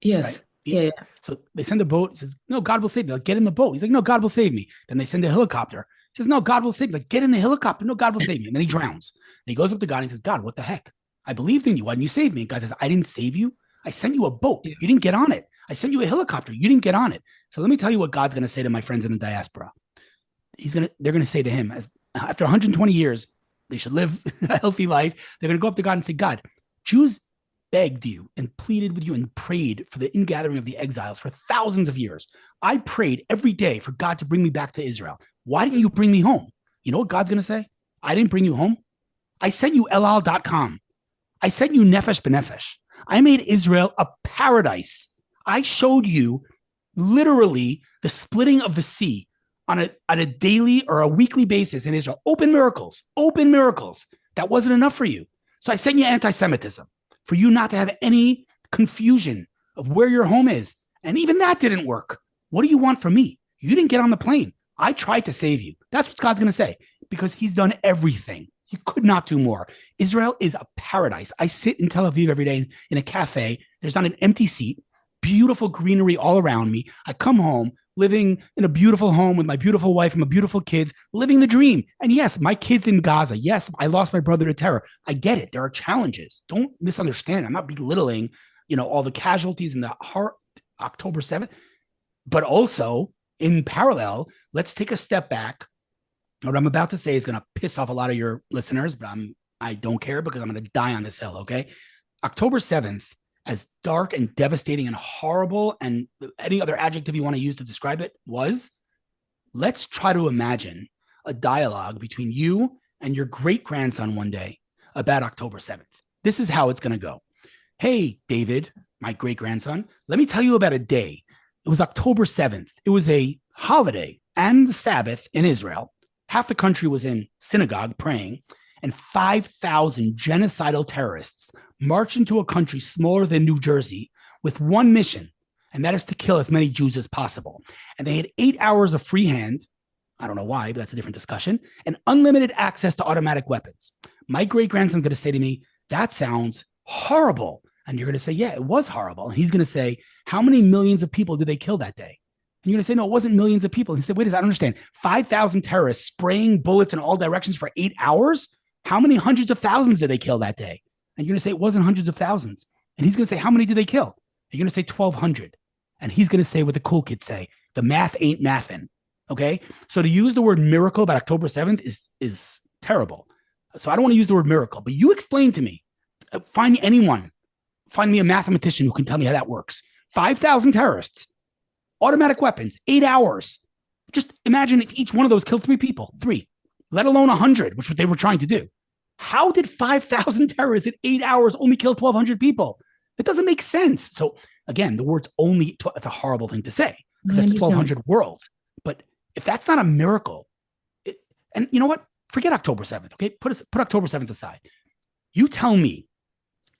Yes. Yeah, yeah. So they send the boat. He says, no, God will save me. Like, get in the boat. He's like, no, God will save me. Then they send a helicopter. He says, no, God will save me. Like, get in the helicopter. No, God will save me. And then he drowns. And he goes up to God and he says, God, what the heck? I believed in you. Why didn't you save me? And God says, I didn't save you. I sent you a boat. Yeah. You didn't get on it. I sent you a helicopter. You didn't get on it. So let me tell you what God's going to say to my friends in the diaspora. They're going to say to him, after 120 years, they should live a healthy life. They're going to go up to God and say, God, Jews begged you and pleaded with you and prayed for the ingathering of the exiles for thousands of years. I prayed every day for God to bring me back to Israel. Why didn't you bring me home? You know what God's going to say? I didn't bring you home. I sent you elal.com. I sent you nefesh b'nefesh. I made Israel a paradise. I showed you literally the splitting of the sea on a daily or a weekly basis in Israel. Open miracles, open miracles. That wasn't enough for you. So I sent you anti-Semitism for you not to have any confusion of where your home is. And even that didn't work. What do you want from me? You didn't get on the plane. I tried to save you. That's what God's going to say, because he's done everything. He could not do more. Israel is a paradise. I sit in Tel Aviv every day in a cafe. There's not an empty seat. beautiful greenery all around me. I come home living in a beautiful home with my beautiful wife and my beautiful kids, living the dream. And yes, my kids in Gaza. Yes, I lost my brother to terror. I get it. There are challenges. Don't misunderstand. I'm not belittling, all the casualties in the October 7th, but also in parallel, let's take a step back. What I'm about to say is going to piss off a lot of your listeners, but I don't care because I'm going to die on this hill. Okay. October 7th, as dark and devastating and horrible and any other adjective you want to use to describe it was, let's try to imagine a dialogue between you and your great grandson one day about October 7th. This is how it's going to go. Hey, David, my great grandson, let me tell you about a day. It was October 7th. It was a holiday and the Sabbath in Israel. Half the country was in synagogue praying, and 5,000 genocidal terrorists marched into a country smaller than New Jersey with one mission, and that is to kill as many Jews as possible. And they had 8 hours of free hand. I don't know why, but that's a different discussion, and unlimited access to automatic weapons. My great-grandson's going to say to me, that sounds horrible. And you're going to say, yeah, it was horrible. And he's going to say, how many millions of people did they kill that day? And you're going to say, no, it wasn't millions of people. And he said, wait a second, I don't understand. 5,000 terrorists spraying bullets in all directions for 8 hours? How many hundreds of thousands did they kill that day? And you're going to say, it wasn't hundreds of thousands. And he's going to say, how many did they kill? And you're going to say 1,200. And he's going to say what the cool kids say, the math ain't mathin'. Okay? So to use the word miracle about October 7th is terrible. So I don't want to use the word miracle, but you explain to me, find me a mathematician who can tell me how that works. 5,000 terrorists, automatic weapons, 8 hours. Just imagine if each one of those killed 3 people, 3, let alone 100, which is what they were trying to do. How did 5,000 terrorists in 8 hours only kill 1,200 people? It doesn't make sense. So again, the words only, it's a horrible thing to say because that's 1,200 worlds. But if that's not a miracle, and you know what? Forget October 7th, okay? Put October 7th aside. You tell me,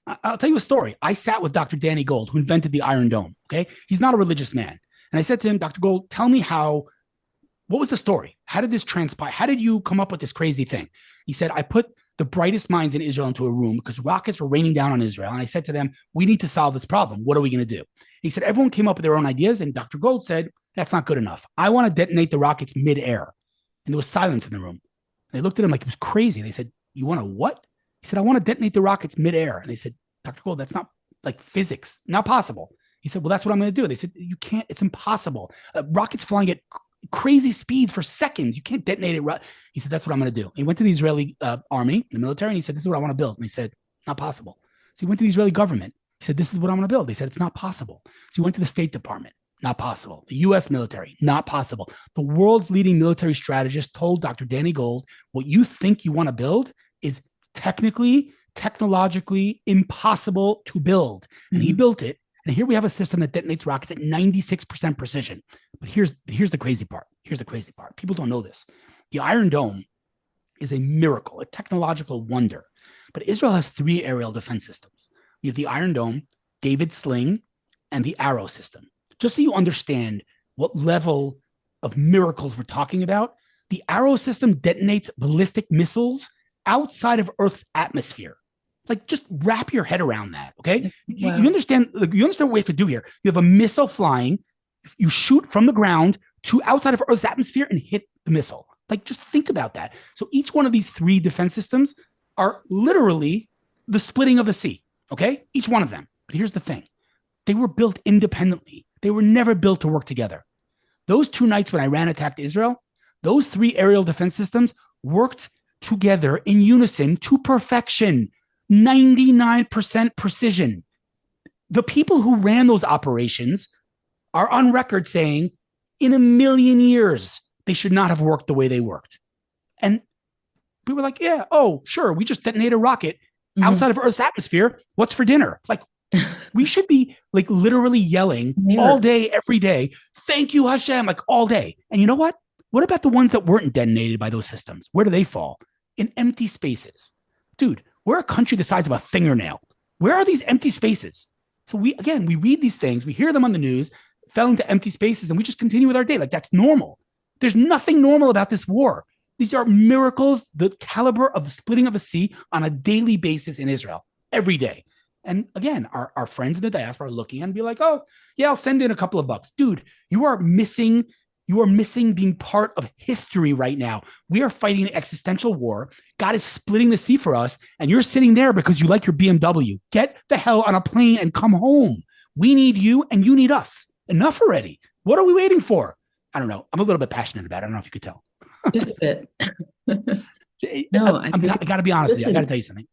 I'll tell you a story. I sat with Dr. Danny Gold, who invented the Iron Dome, okay? He's not a religious man. And I said to him, Dr. Gold, tell me what was the story? How did this transpire? How did you come up with this crazy thing? He said, I put the brightest minds in Israel into a room because rockets were raining down on Israel. And I said to them, we need to solve this problem. What are we going to do? He said, everyone came up with their own ideas. And Dr. Gold said, that's not good enough. I want to detonate the rockets midair. And there was silence in the room. They looked at him like he was crazy. They said, you want to what? He said, I want to detonate the rockets midair. And they said, Dr. Gold, that's not like physics, not possible. He said, well, that's what I'm going to do. They said, you can't, it's impossible. Rockets flying at crazy speeds for seconds. You can't detonate it. He said, that's what I'm going to do. He went to the Israeli army, the military, and he said, this is what I want to build. And they said, not possible. So he went to the Israeli government. He said, this is what I'm going to build. They said, it's not possible. So he went to the State Department. Not possible. The US military, not possible. The world's leading military strategist told Dr. Danny Gold, what you think you want to build is technologically impossible to build. And he built it. And here we have a system that detonates rockets at 96% precision. But here's the crazy part. Here's the crazy part. People don't know this. The Iron Dome is a miracle, a technological wonder. But Israel has 3 aerial defense systems. You have the Iron Dome, David Sling, and the Arrow system. Just so you understand what level of miracles we're talking about, the Arrow system detonates ballistic missiles outside of Earth's atmosphere. Like, just wrap your head around that, okay? Wow. You understand what we have to do here. You have a missile flying, you shoot from the ground to outside of Earth's atmosphere and hit the missile. Like, just think about that. So each one of these 3 defense systems are literally the splitting of the sea, okay? Each one of them. But here's the thing. They were built independently. They were never built to work together. Those 2 nights when Iran attacked Israel, those 3 aerial defense systems worked together in unison to perfection, 99% precision. The people who ran those operations are on record saying, in a million years, they should not have worked the way they worked. And we were like, yeah, oh, sure, we just detonated a rocket outside of Earth's atmosphere. What's for dinner? Like, we should be like literally yelling all day, every day, thank you, Hashem, like all day. And you know what? What about the ones that weren't detonated by those systems? Where do they fall? In empty spaces. Dude, we're a country the size of a fingernail. Where are these empty spaces? So we read these things, we hear them on the news, fell into empty spaces, and we just continue with our day. Like, that's normal. There's nothing normal about this war. These are miracles, the caliber of the splitting of the sea on a daily basis in Israel, every day. And again, our friends in the diaspora are looking and be like, oh, yeah, I'll send in a couple of bucks. Dude, you are missing being part of history right now. We are fighting an existential war. God is splitting the sea for us, and you're sitting there because you like your BMW. Get the hell on a plane and come home. We need you, and you need us. Enough already. What are we waiting for? I don't know. I'm a little bit passionate about it. I don't know if you could tell. Just a bit. I, No, I think I it's, got to be honest with you. I got to listen, tell you something.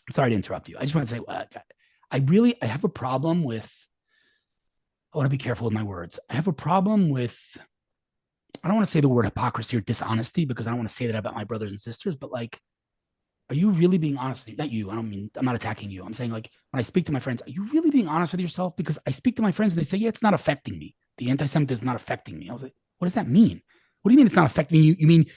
I'm sorry to interrupt you. I just want to say, I have a problem with. I want to be careful with my words. I have a problem with. I don't want to say the word hypocrisy or dishonesty because I don't want to say that about my brothers and sisters. But like, are you really being honest? Not you. I don't mean. I'm not attacking you. I'm saying like when I speak to my friends, are you really being honest with yourself? Because I speak to my friends and they say, yeah, it's not affecting me. The anti-Semitism is not affecting me. I was like, what does that mean? What do you mean it's not affecting you? You mean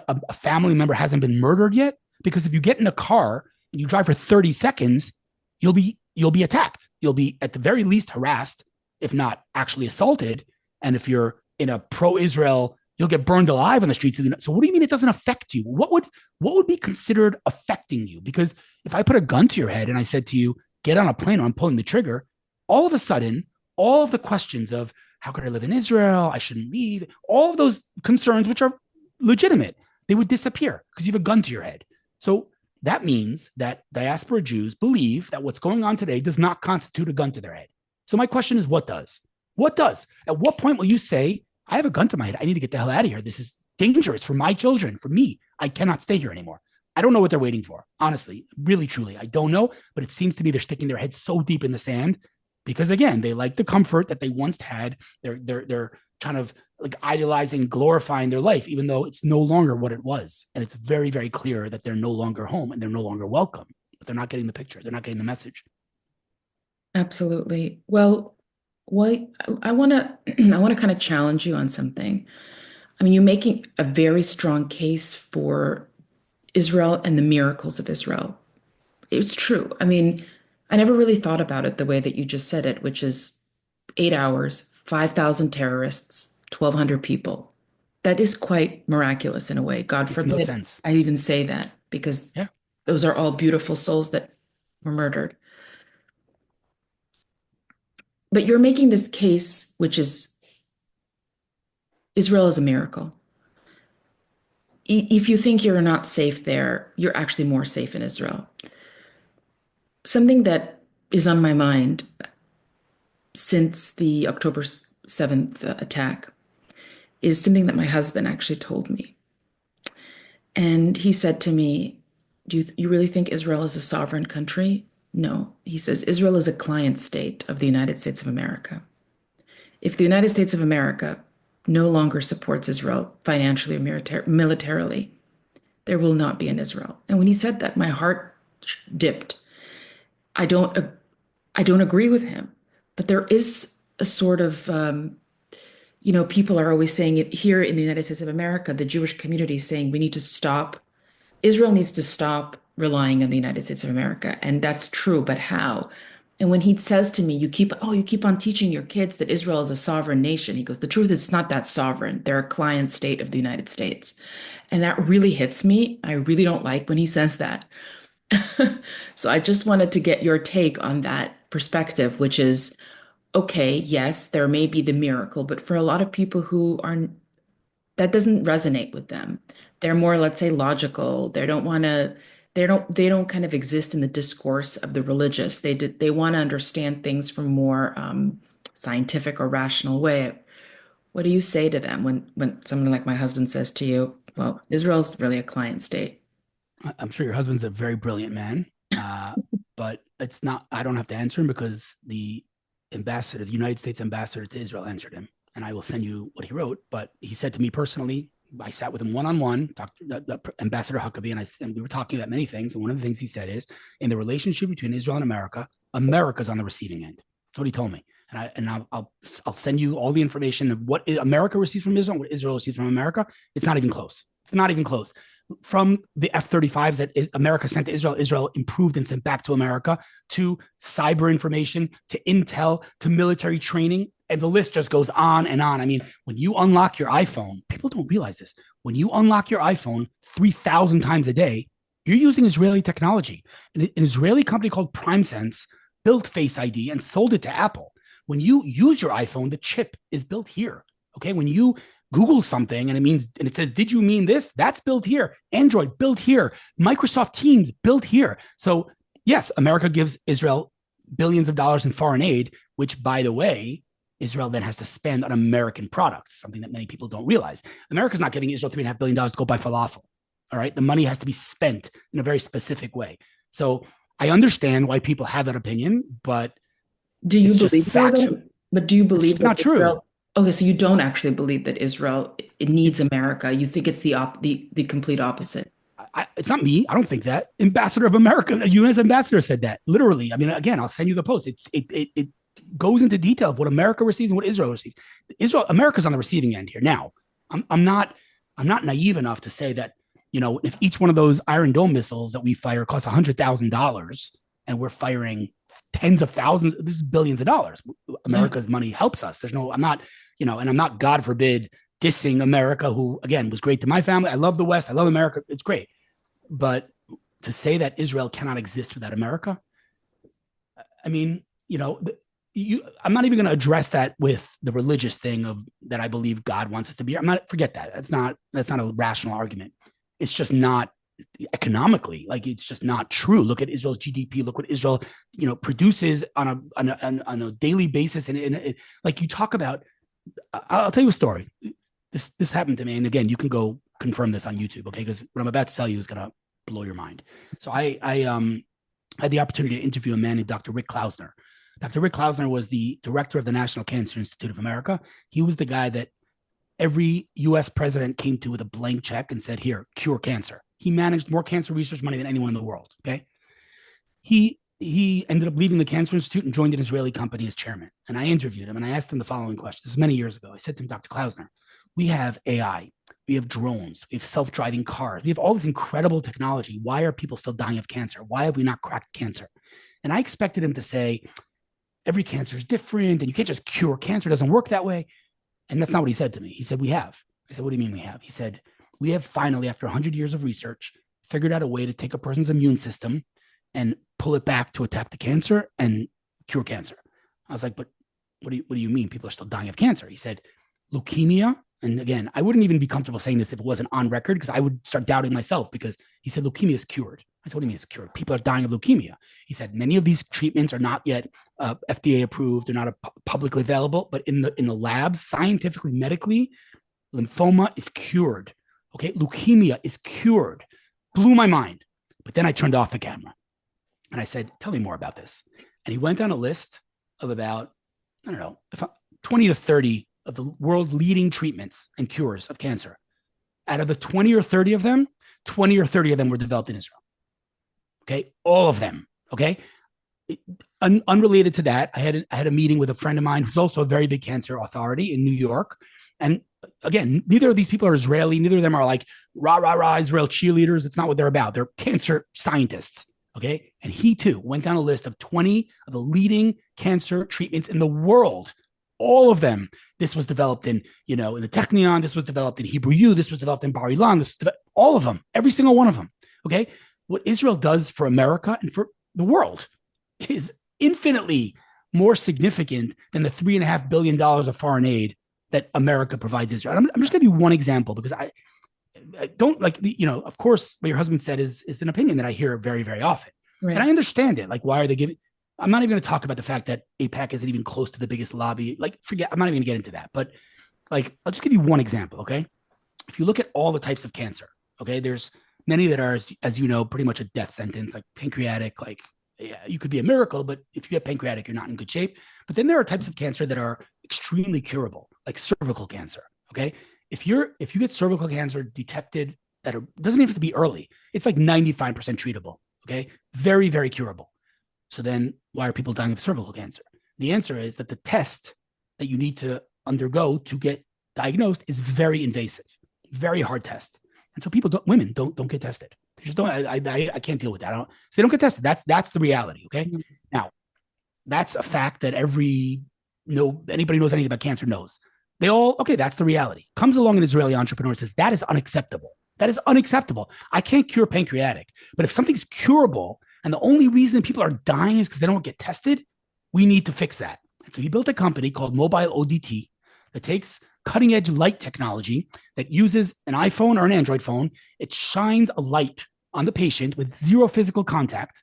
a family member hasn't been murdered yet? Because if you get in a car and you drive for 30 seconds, you'll be attacked. You'll be at the very least harassed, if not actually assaulted. And if you're in a pro-Israel, you'll get burned alive on the streets. So what do you mean it doesn't affect you? What would be considered affecting you? Because if I put a gun to your head and I said to you, get on a plane or I'm pulling the trigger, all of a sudden, all of the questions of how could I live in Israel? I shouldn't leave. All of those concerns, which are legitimate, they would disappear because you have a gun to your head. So that means that diaspora Jews believe that what's going on today does not constitute a gun to their head. So my question is, what does? What does? At what point will you say, I have a gun to my head. I need to get the hell out of here. This is dangerous for my children, for me. I cannot stay here anymore. I don't know what they're waiting for. Honestly, really, truly, I don't know. But it seems to me they're sticking their heads so deep in the sand because, again, they like the comfort that they once had. They're kind of like idolizing, glorifying their life, even though it's no longer what it was. And it's very, very clear that they're no longer home and they're no longer welcome. But they're not getting the picture. They're not getting the message. absolutely. Well, what I want to I want to kind of challenge you on something. I mean, you're making a very strong case for Israel and the miracles of Israel. It's true. I mean, I never really thought about it the way that you just said it, which is 8 hours, 5,000 terrorists, 1,200 people. That is quite miraculous in a way. God Makes no forbid sense. I even say that because Yeah. those are all beautiful souls that were murdered. But you're making this case, which is Israel is a miracle. If you think you're not safe there, you're actually more safe in Israel. Something that is on my mind since the October 7th attack is something that my husband actually told me. And he said to me, you really think Israel is a sovereign country? No. He says, Israel is a client state of the United States of America. If the United States of America no longer supports Israel financially or militarily, there will not be an Israel. And when he said that, my heart dipped. I don't, I don't agree with him, but there is a sort of, people are always saying it here in the United States of America, the Jewish community is saying we need to stop, Israel needs to stop relying on the United States of America. And that's true, but how? And when he says to me, you keep on teaching your kids that Israel is a sovereign nation. He goes, the truth is it's not that sovereign. They're a client state of the United States. And that really hits me. I really don't like when he says that. So I just wanted to get your take on that perspective, which is, okay, yes, there may be the miracle, but for a lot of people who are, that doesn't resonate with them. They're more, let's say, logical. They don't want to, they don't kind of exist in the discourse of the religious. They want to understand things from more scientific or rational way. What do you say to them when someone like my husband says to you, well, Israel's really a client state? I'm sure your husband's a very brilliant man, uh, but it's not. I don't have to answer him because the United States ambassador to Israel, answered him, and I will send you what he wrote. But he said to me personally, I sat with him one on one, Ambassador Huckabee, and we were talking about many things. And one of the things he said is, in the relationship between Israel and America, America's on the receiving end. That's what he told me. I'll send you all the information of what America receives from Israel, what Israel receives from America. It's not even close. It's not even close. From the F-35s that America sent to Israel, Israel improved and sent back to America, to cyber information, to intel, to military training. And the list just goes on and on. I mean, when you unlock your iPhone, people don't realize this. When you unlock your iPhone 3,000 times a day, you're using Israeli technology. An Israeli company called PrimeSense built Face ID and sold it to Apple. When you use your iPhone, the chip is built here. Okay. When you Google something and it says, did you mean this? That's built here. Android built here. Microsoft Teams built here. So yes, America gives Israel billions of dollars in foreign aid, which, by the way, Israel then has to spend on American products, something that many people don't realize. America's not giving Israel $3.5 billion to go buy falafel. All right. The money has to be spent in a very specific way. So I understand why people have that opinion, but Do you it's just believe factual. But do you It's believe just that not true. Israel? Okay, so you don't actually believe that Israel it needs America. You think it's the complete opposite. It's not me. I don't think that. Ambassador of America, a U.S. ambassador said that literally. I mean, again, I'll send you the post. It goes into detail of what America receives and what Israel receives. America's on the receiving end here. Now, I'm not naive enough to say that, if each one of those Iron Dome missiles that we fire costs $100,000 and we're firing tens of thousands, this is billions of dollars. America's money helps us. I'm not, and I'm not, God forbid, dissing America, who again was great to my family. I love the West. I love America. It's great. But to say that Israel cannot exist without America, I mean, I'm not even going to address that with the religious thing of that I believe God wants us to be. Forget that. That's not a rational argument. It's just not economically, like it's just not true. Look at Israel's GDP. Look what Israel, produces on a daily basis. And like you talk about, I'll tell you a story. This happened to me, and again, you can go confirm this on YouTube, okay? Because what I'm about to tell you is going to blow your mind. So I had the opportunity to interview a man named Dr. Rick Klausner. Dr. Rick Klausner was the director of the National Cancer Institute of America. He was the guy that every U.S. president came to with a blank check and said, here, cure cancer. He managed more cancer research money than anyone in the world, okay? He ended up leaving the Cancer Institute and joined an Israeli company as chairman. And I interviewed him and I asked him the following question. This was many years ago. I said to him, Dr. Klausner, we have AI, we have drones, we have self-driving cars, we have all this incredible technology. Why are people still dying of cancer? Why have we not cracked cancer? And I expected him to say, every cancer is different and you can't just cure cancer. It doesn't work that way. And that's not what he said to me. He said, we have. I said, what do you mean we have? He said, we have finally, after 100 years of research, figured out a way to take a person's immune system and pull it back to attack the cancer and cure cancer. I was like, but what do you mean? People are still dying of cancer. He said, leukemia. And again, I wouldn't even be comfortable saying this if it wasn't on record, because I would start doubting myself, because he said, leukemia is cured. I said, what do you mean it's cured? People are dying of leukemia. He said, many of these treatments are not yet FDA approved. They're not publicly available, but in the labs, scientifically, medically, lymphoma is cured. Okay. Leukemia is cured. Blew my mind. But then I turned off the camera and I said, tell me more about this. And he went down a list of about, 20 to 30 of the world's leading treatments and cures of cancer. Out of the 20 or 30 of them, 20 or 30 of them were developed in Israel. Okay. All of them. Okay. Unrelated to that, I had a meeting with a friend of mine who's also a very big cancer authority in New York. And again, neither of these people are Israeli. Neither of them are like rah, rah, rah, Israel cheerleaders. It's not what they're about. They're cancer scientists. Okay. And he too went down a list of 20 of the leading cancer treatments in the world. All of them. This was developed in the Technion. This was developed in Hebrew U. This was developed in Bar Ilan. All of them, every single one of them. Okay. What Israel does for America and for the world is infinitely more significant than the $3.5 billion of foreign aid that America provides Israel. I'm just going to give you one example, because I don't like of course, what your husband said is an opinion that I hear very, very often. Right. And I understand it. Like, why are they giving? I'm not even going to talk about the fact that AIPAC isn't even close to the biggest lobby. Like, forget, I'm not even going to get into that. But like, I'll just give you one example. Okay. If you look at all the types of cancer, okay, there's many that are, as you know, pretty much a death sentence, like pancreatic, like, yeah, you could be a miracle, but if you get pancreatic, you're not in good shape. But then there are types of cancer that are extremely curable, like cervical cancer. Okay. If you get cervical cancer detected doesn't even have to be early, it's like 95% treatable. Okay. Very, very curable. So then why are people dying of cervical cancer? The answer is that the test that you need to undergo to get diagnosed is very invasive, very hard test. And so women don't get tested. They just don't. I can't deal with that. So they don't get tested. That's the reality. Okay. Mm-hmm. Now, that's a fact that anybody knows anything about cancer knows. That's the reality. Comes along an Israeli entrepreneur and says, that is unacceptable. That is unacceptable. I can't cure pancreatic, but if something's curable And the only reason people are dying is because they don't get tested. We need to fix that. And so he built a company called Mobile ODT that takes cutting edge light technology that uses an iPhone or an Android phone. It shines a light on the patient with zero physical contact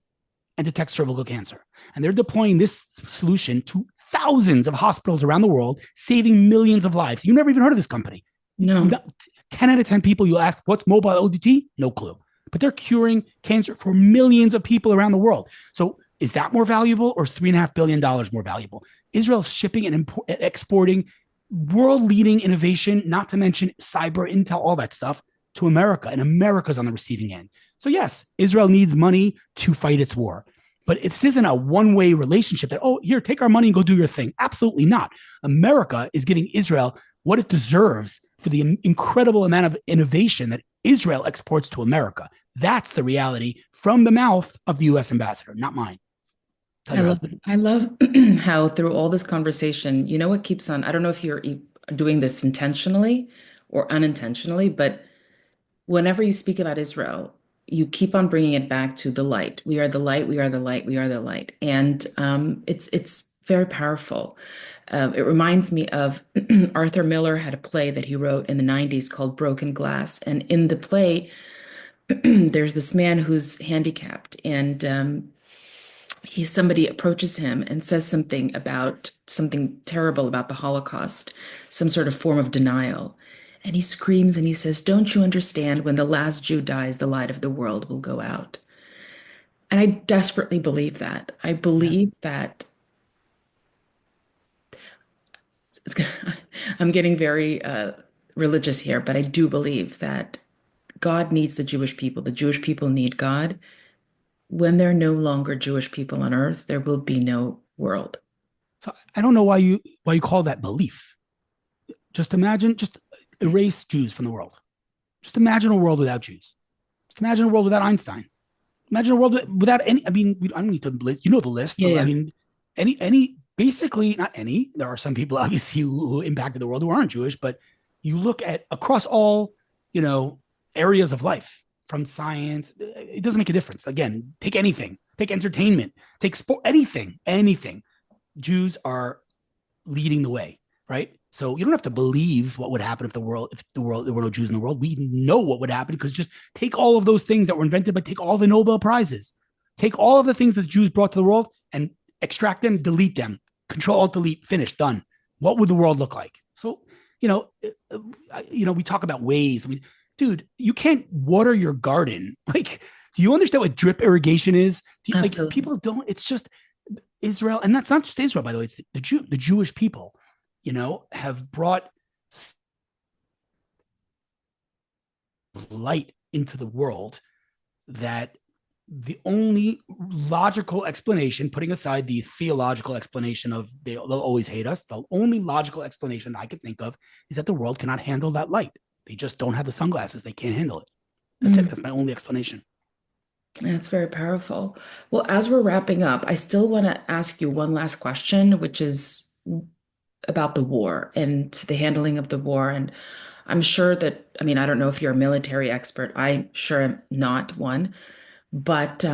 and detects cervical cancer. And they're deploying this solution to thousands of hospitals around the world, saving millions of lives. You never even heard of this company. No. 10 out of 10 people you ask, what's mobile ODT? No clue. But they're curing cancer for millions of people around the world. So is that more valuable, or is $3.5 billion more valuable? Israel's shipping and exporting world-leading innovation, not to mention cyber intel, all that stuff, to America, and America's on the receiving end. So yes, Israel needs money to fight its war. But this isn't a one-way relationship that, oh, here, take our money and go do your thing. Absolutely not. America is giving Israel what it deserves for the incredible amount of innovation that Israel exports to America. That's the reality from the mouth of the U.S. ambassador, not mine. Tell I your love husband. I love how through all this conversation, you know what keeps on, I don't know if you're doing this intentionally or unintentionally, but whenever you speak about Israel, you keep on bringing it back to the light. We are the light, we are the light, we are the light. And it's very powerful. It reminds me of Arthur Miller had a play that he wrote in the 90s called Broken Glass. And in the play, there's this man who's handicapped, and somebody approaches him and says something about something terrible about the Holocaust, some sort of form of denial. And he screams and he says, "Don't you understand? When the last Jew dies, the light of the world will go out." And I desperately believe that. I Yeah. believe that it's I'm getting very religious here, but I do believe that God needs the Jewish people. The Jewish people need God. When there are no longer Jewish people on earth, there will be no world. So I don't know why you call that belief. Just imagine, just erase Jews from the world. Just imagine a world without Jews. Just imagine a world without Einstein. Imagine a world without any. I mean, I don't need to list. You know the list. Yeah, I yeah. mean, basically not any. There are some people obviously who impacted the world who aren't Jewish, but you look at across all, you know, areas of life from science. It doesn't make a difference. Again, take anything. Take entertainment. Take sport. Anything. Jews are leading the way, right? So you don't have to believe what would happen if there were no Jews in the world. We know what would happen, because just take all of those things that were invented, but take all the Nobel Prizes, take all of the things that the Jews brought to the world and extract them, delete them, Control Alt Delete, finish, done. What would the world look like? So, you know, we talk about ways. I mean, dude, you can't water your garden. Like, do you understand what drip irrigation is? Like, Absolutely. people don't. It's just Israel, and that's not just Israel, by the way. It's the Jewish people, have brought light into the world that the only logical explanation, putting aside the theological explanation of they'll always hate us, the only logical explanation I could think of is that the world cannot handle that light. They just don't have the sunglasses. They can't handle it. That's it. Mm, That's my only explanation. that's very powerful. Well, as we're wrapping up, I still want to ask you one last question, which is about the war and the handling of the war. And I'm sure that, I mean, I don't know if you're a military expert. I'm sure I'm not one. But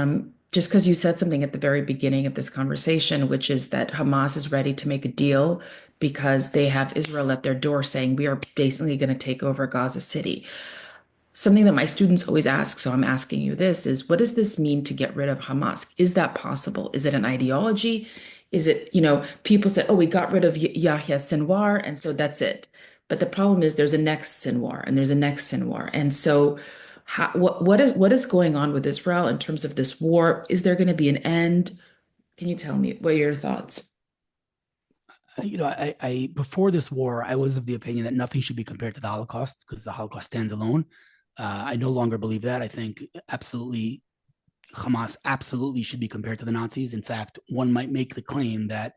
just because you said something at the very beginning of this conversation, which is that Hamas is ready to make a deal because they have Israel at their door saying we are basically going to take over Gaza City. Something that my students always ask, so I'm asking you this, is what does this mean to get rid of Hamas? Is that possible? Is it an ideology? Is it, people said, oh, we got rid of Yahya Sinwar, and so that's it. But the problem is there's a next Sinwar and there's a next Sinwar. And so what is going on with Israel in terms of this war? Is there going to be an end? Can you tell me what are your thoughts? I before this war, I was of the opinion that nothing should be compared to the Holocaust because the Holocaust stands alone. I no longer believe that. I think absolutely Hamas absolutely should be compared to the Nazis. In fact, one might make the claim that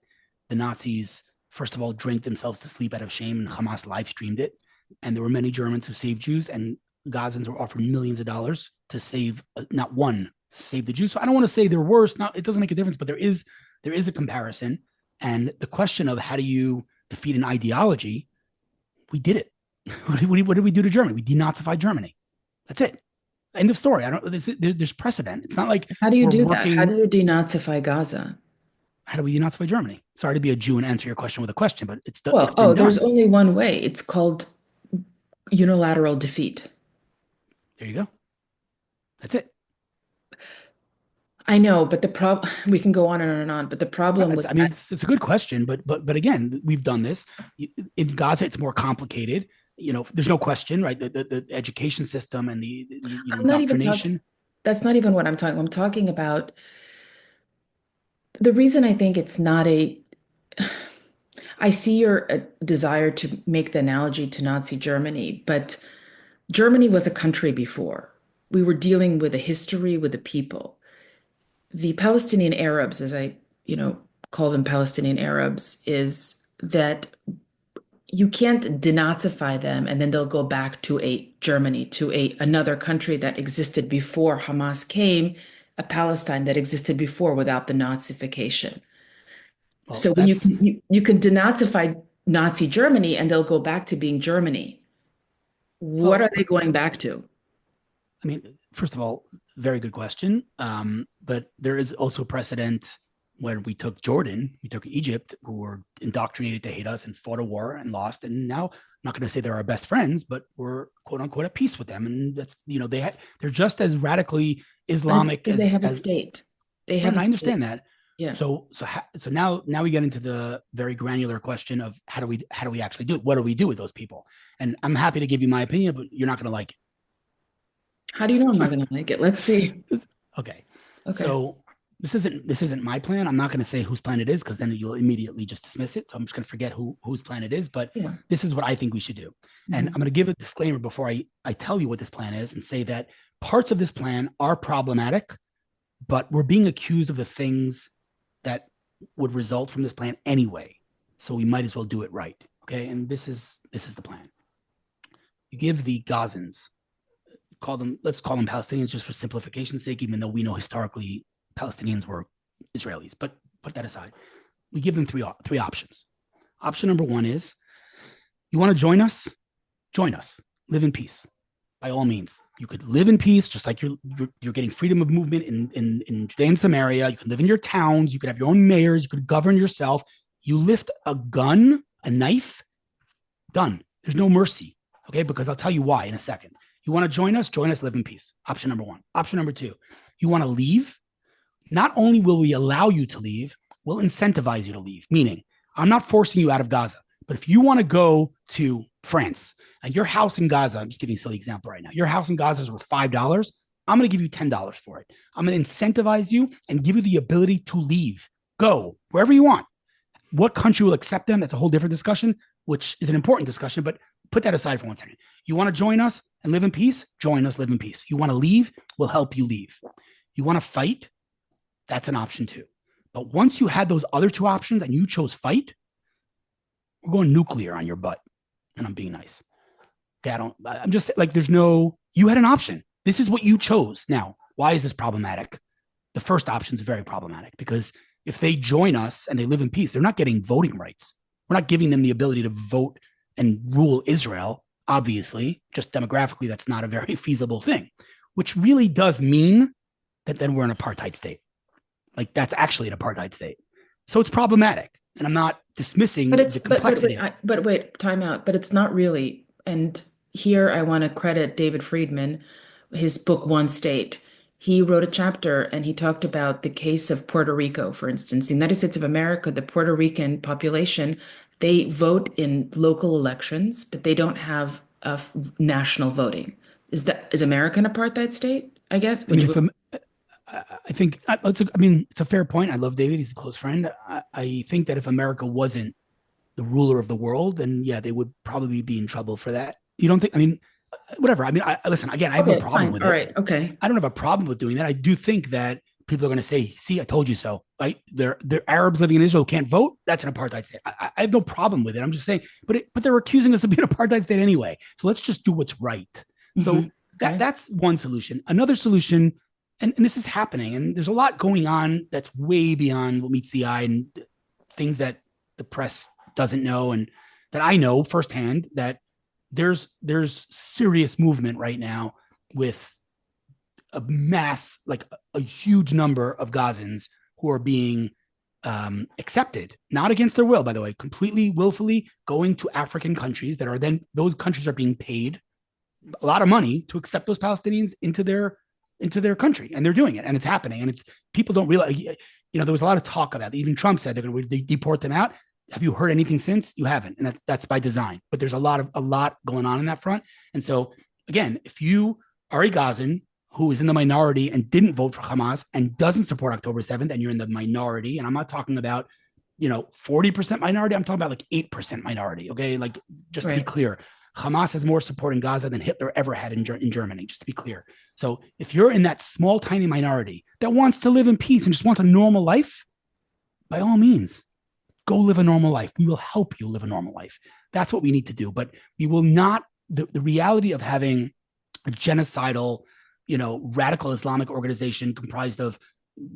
the Nazis, first of all, drank themselves to sleep out of shame, and Hamas live streamed it. And there were many Germans who saved Jews, and Gazans were offered millions of dollars to save not one, save the Jews. So I don't want to say they're worse. Not, it doesn't make a difference, but there is a comparison. And the question of how do you defeat an ideology, we did it. What did we do to Germany? We denazified Germany. That's it. End of story. I don't. There's precedent. It's not like How do you we're do that? How working. do you denazify Gaza? How do we denazify Germany? Sorry to be a Jew and answer your question with a question, but Well, it's been oh, there's done. only one way. It's called unilateral defeat. There you go. That's it. I know, but the problem, we can go on and on and on, but the No, problem with I mean, that, it's a good question, but again, we've done this in Gaza. It's more complicated. There's no question, right? The education system and the I'm not even talking, indoctrination. that's not even what I'm talking. I'm talking about the reason I think it's not a, I see your desire to make the analogy to Nazi Germany, but Germany was a country before. We were dealing with a history, with the people. The Palestinian Arabs, as I, you know, call them Palestinian Arabs, is that you can't denazify them and then they'll go back to a Germany, to a another country that existed before Hamas came, a Palestine that existed before without the Nazification. Well, So when that's you can denazify Nazi Germany and they'll go back to being Germany, what well, are they going back to? I mean, first of all, very good question. But there is also precedent when we took Jordan, we took Egypt, who were indoctrinated to hate us and fought a war and lost. And now, I'm not going to say they're our best friends, but we're quote unquote at peace with them. And that's, they're just as radically But it's Islamic because they have a as state. They right. have And a I state. understand that. Yeah. So now we get into the very granular question of how do we actually do it? What do we do with those people? And I'm happy to give you my opinion, but you're not going to like How do you know I'm not going to like it? Let's see. Okay. Okay. So this isn't my plan. I'm not going to say whose plan it is because then you'll immediately just dismiss it. So I'm just going to forget whose plan it is. But Yeah. this is what I think we should do. And I'm Mhm. going to give a disclaimer before I tell you what this plan is and say that parts of this plan are problematic, but we're being accused of the things that would result from this plan anyway. So we might as well do it right. Okay. And this is the plan. You give the Gazans, let's call them Palestinians just for simplification's sake, even though we know historically Palestinians were Israelis. But put that aside. We give them three options. Option number one is you want to join us? Join us. Live in peace. By all means. You could live in peace, just like you're getting freedom of movement in Judea and Samaria. You can live in your towns. You could have your own mayors. You could govern yourself. You lift a gun, a knife, done. There's no mercy. Okay, because I'll tell you why in a second. You want to join us? Join us, live in peace. Option number one. Option number two, you want to leave? Not only will we allow you to leave, we'll incentivize you to leave. Meaning, I'm not forcing you out of Gaza, but if you want to go to France and your house in Gaza, I'm just giving a silly example right now, your house in Gaza is worth $5, I'm going to give you $10 for it. I'm going to incentivize you and give you the ability to leave. Go wherever you want. What country will accept them? That's a whole different discussion, which is an important discussion, but put that aside for 1 second. You want to join us and live in peace? Join us, live in peace. You want to leave? We'll help you leave. You want to fight? That's an option too. But once you had those other two options and you chose fight, we're going nuclear on your butt. And I'm being nice. Okay, I'm just like, you had an option. This is what you chose. Now, why is this problematic? The first option is very problematic because if they join us and they live in peace, they're not getting voting rights. We're not giving them the ability to vote and rule Israel. Obviously, just demographically, that's not a very feasible thing, which really does mean that then we're an apartheid state. Like that's actually an apartheid state. So it's problematic. And I'm not But dismissing it's the complexity. but wait, time out. But it's not really. And here I want to credit David Friedman, his book One State. He wrote a chapter and he talked about the case of Puerto Rico, for instance. The United States of America, the Puerto Rican population, they vote in local elections, but they don't have national voting. Is America an apartheid state? I guess. I Would mean, you? if I'm, I think it's a fair point. I love David; he's a close friend. I think that if America wasn't the ruler of the world, then yeah, they would probably be in trouble for that. You don't think? I mean, whatever. I mean, listen again. I have no Okay, problem fine. with All it. right. Okay. I don't have a problem with doing that. I do think that people are going to say, "See, I told you so." Right? They're Arabs living in Israel can't vote. That's an apartheid state. I have no problem with it. I'm just saying, but they're accusing us of being an apartheid state anyway. So let's just do what's right. Hmm. So Okay. that's one solution. Another solution, and this is happening, and there's a lot going on that's way beyond what meets the eye and things that the press doesn't know, and that I know firsthand that there's serious movement right now with a mass, like a huge number of Gazans who are being accepted, not against their will, by the way, completely willfully going to African countries that are then, those countries are being paid a lot of money to accept those Palestinians into their country, and they're doing it, and it's happening, and it's people don't realize. There was a lot of talk about it. Even Trump said they're going to deport them out. Have you heard anything since? You haven't, and that's by design. But there's a lot going on in that front, and so again, if you are a Gazan who is in the minority and didn't vote for Hamas and doesn't support October 7th, and you're in the minority, and I'm not talking about 40% minority, I'm talking about like 8% minority. Okay, like just to be clear, Hamas has more support in Gaza than Hitler ever had in Germany, just to be clear. So if you're in that small, tiny minority that wants to live in peace and just wants a normal life, by all means, go live a normal life. We will help you live a normal life. That's what we need to do. But we will not, the reality of having a genocidal, radical Islamic organization comprised of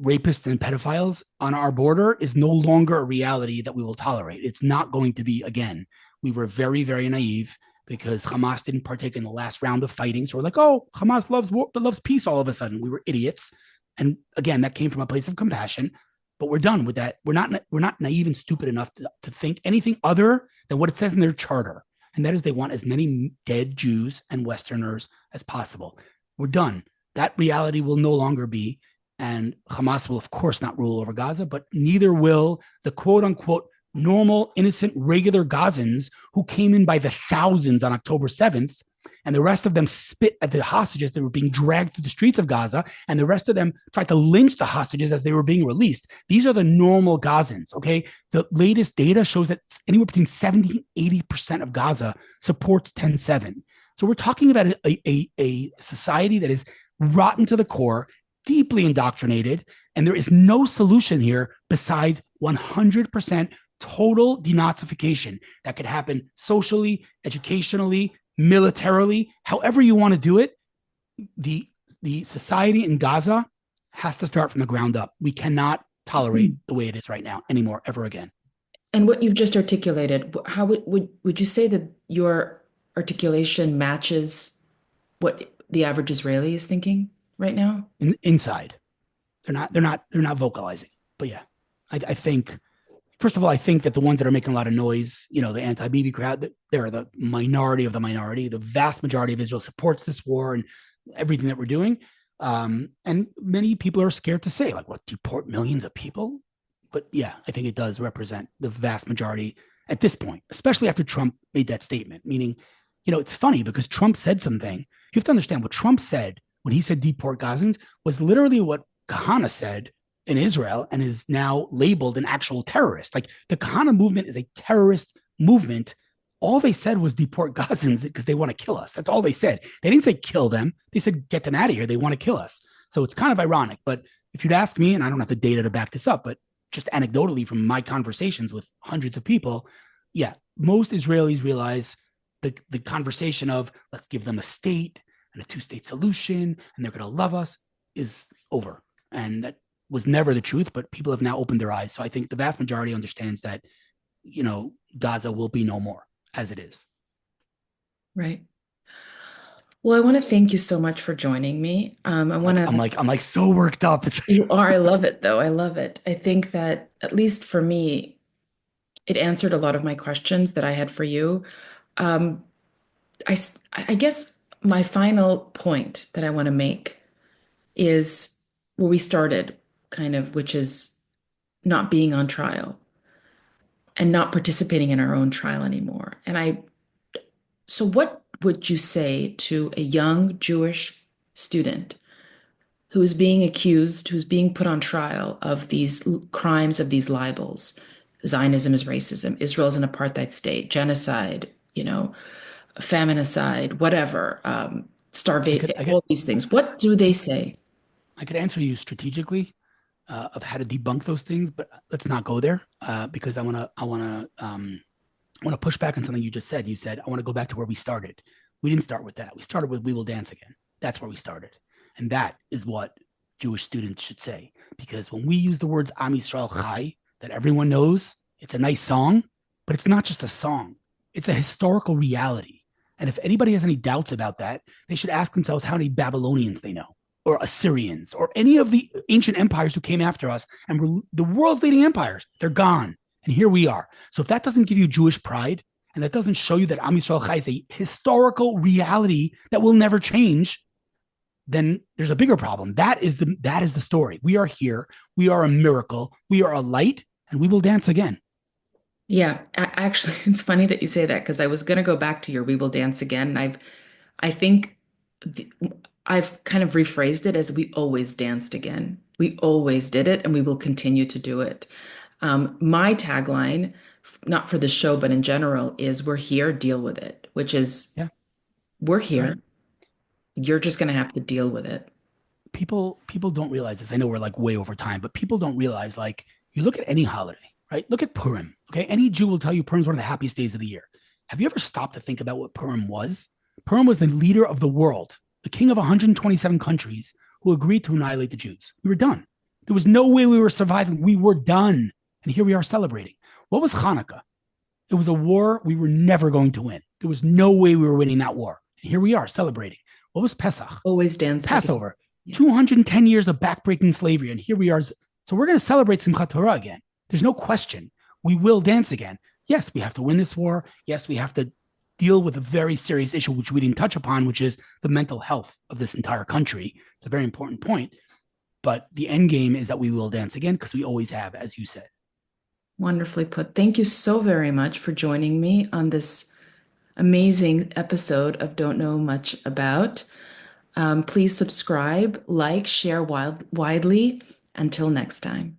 rapists and pedophiles on our border is no longer a reality that we will tolerate. It's not going to be again. We were very, very naive because Hamas didn't partake in the last round of fighting. So we're like, oh, Hamas loves peace all of a sudden. We were idiots. And again, that came from a place of compassion, but we're done with that. We're not naive and stupid enough to think anything other than what it says in their charter. And that is they want as many dead Jews and Westerners as possible. We're done. That reality will no longer be. And Hamas will, of course, not rule over Gaza, but neither will the quote unquote normal, innocent, regular Gazans who came in by the thousands on October 7th, and the rest of them spit at the hostages that were being dragged through the streets of Gaza, and the rest of them tried to lynch the hostages as they were being released. These are the normal Gazans, okay? The latest data shows that anywhere between 70 and 80% of Gaza supports 10-7. So we're talking about a society that is rotten to the core, deeply indoctrinated, and there is no solution here besides 100% total denazification that could happen socially, educationally, militarily, however you want to do it. The society in Gaza has to start from the ground up. We cannot tolerate the way it is right now anymore, ever again. And what you've just articulated, how would you say that your articulation matches what the average Israeli is thinking right now? Inside, they're not vocalizing. But yeah, I think. First of all, I think that the ones that are making a lot of noise, the anti-Bibi crowd, they're the minority of the minority. The vast majority of Israel supports this war and everything that we're doing. And many people are scared to say, like, what, deport millions of people? But yeah, I think it does represent the vast majority at this point, especially after Trump made that statement. Meaning, it's funny because Trump said something. You have to understand what Trump said when he said deport Gazans was literally what Kahana said in Israel and is now labeled an actual terrorist. Like the Kahana movement is a terrorist movement. All they said was deport Gazans because they want to kill us. That's all they said. They didn't say kill them. They said get them out of here. They want to kill us. So it's kind of ironic. But if you'd ask me, and I don't have the data to back this up, but just anecdotally from my conversations with hundreds of people, yeah, most Israelis realize the conversation of let's give them a state and a two-state solution and they're going to love us is over. And that was never the truth, but people have now opened their eyes. So I think the vast majority understands that, Gaza will be no more as it is. Right. Well, I want to thank you so much for joining me. I want to. I'm like so worked up. You are. I love it, though. I love it. I think that at least for me, it answered a lot of my questions that I had for you. Um, I guess my final point that I want to make is where we started, kind of, which is not being on trial and not participating in our own trial anymore. So what would you say to a young Jewish student who is being accused, who's being put on trial of these crimes, of these libels? Zionism is racism, Israel is an apartheid state, genocide, feminicide, whatever, starvation, all these things. What do they say? I could answer you strategically of how to debunk those things, but let's not go there because I want to push back on something you just said. You said I want to go back to where we started. We didn't start with that. We started with "We Will Dance Again." That's where we started, and that is what Jewish students should say. Because when we use the words "Am Yisrael Chai," that everyone knows, it's a nice song, but it's not just a song. It's a historical reality. And if anybody has any doubts about that, they should ask themselves how many Babylonians they know, or Assyrians or any of the ancient empires who came after us and were the world's leading empires. They're gone. And here we are. So if that doesn't give you Jewish pride, and that doesn't show you that Am Yisrael Chai is a historical reality that will never change, then there's a bigger problem. That is the story. We are here. We are a miracle. We are a light, and we will dance again. Yeah, actually, it's funny that you say that because I was going to go back to your "We Will Dance Again." And I think the, I've kind of rephrased it as "We always danced again. We always did it, and we will continue to do it." My tagline, not for the show, but in general, is "We're here, deal with it," which is Yeah, we're right. here. You're just going to have to deal with it. People don't realize this. I know we're like way over time, but people don't realize, like, you look at any holiday, right? Look at Purim. Okay, any Jew will tell you Purim is one of the happiest days of the year. Have you ever stopped to think about what Purim was? Purim was the leader of the world, the king of 127 countries who agreed to annihilate the Jews. We were done. There was no way we were surviving. We were done, and here we are celebrating. What was Hanukkah? It was a war we were never going to win. There was no way we were winning that war. And here we are celebrating. What was Pesach? Always danced again. Passover. Yes. 210 years of backbreaking slavery. And here we are. So we're going to celebrate Simchat Torah again. There's no question. We will dance again. Yes, we have to win this war. Yes, we have to deal with a very serious issue, which we didn't touch upon, which is the mental health of this entire country. It's a very important point. But the end game is that we will dance again because we always have, as you said. Wonderfully put. Thank you so very much for joining me on this amazing episode of Don't Know Much About. Please subscribe, like, share widely. Until next time.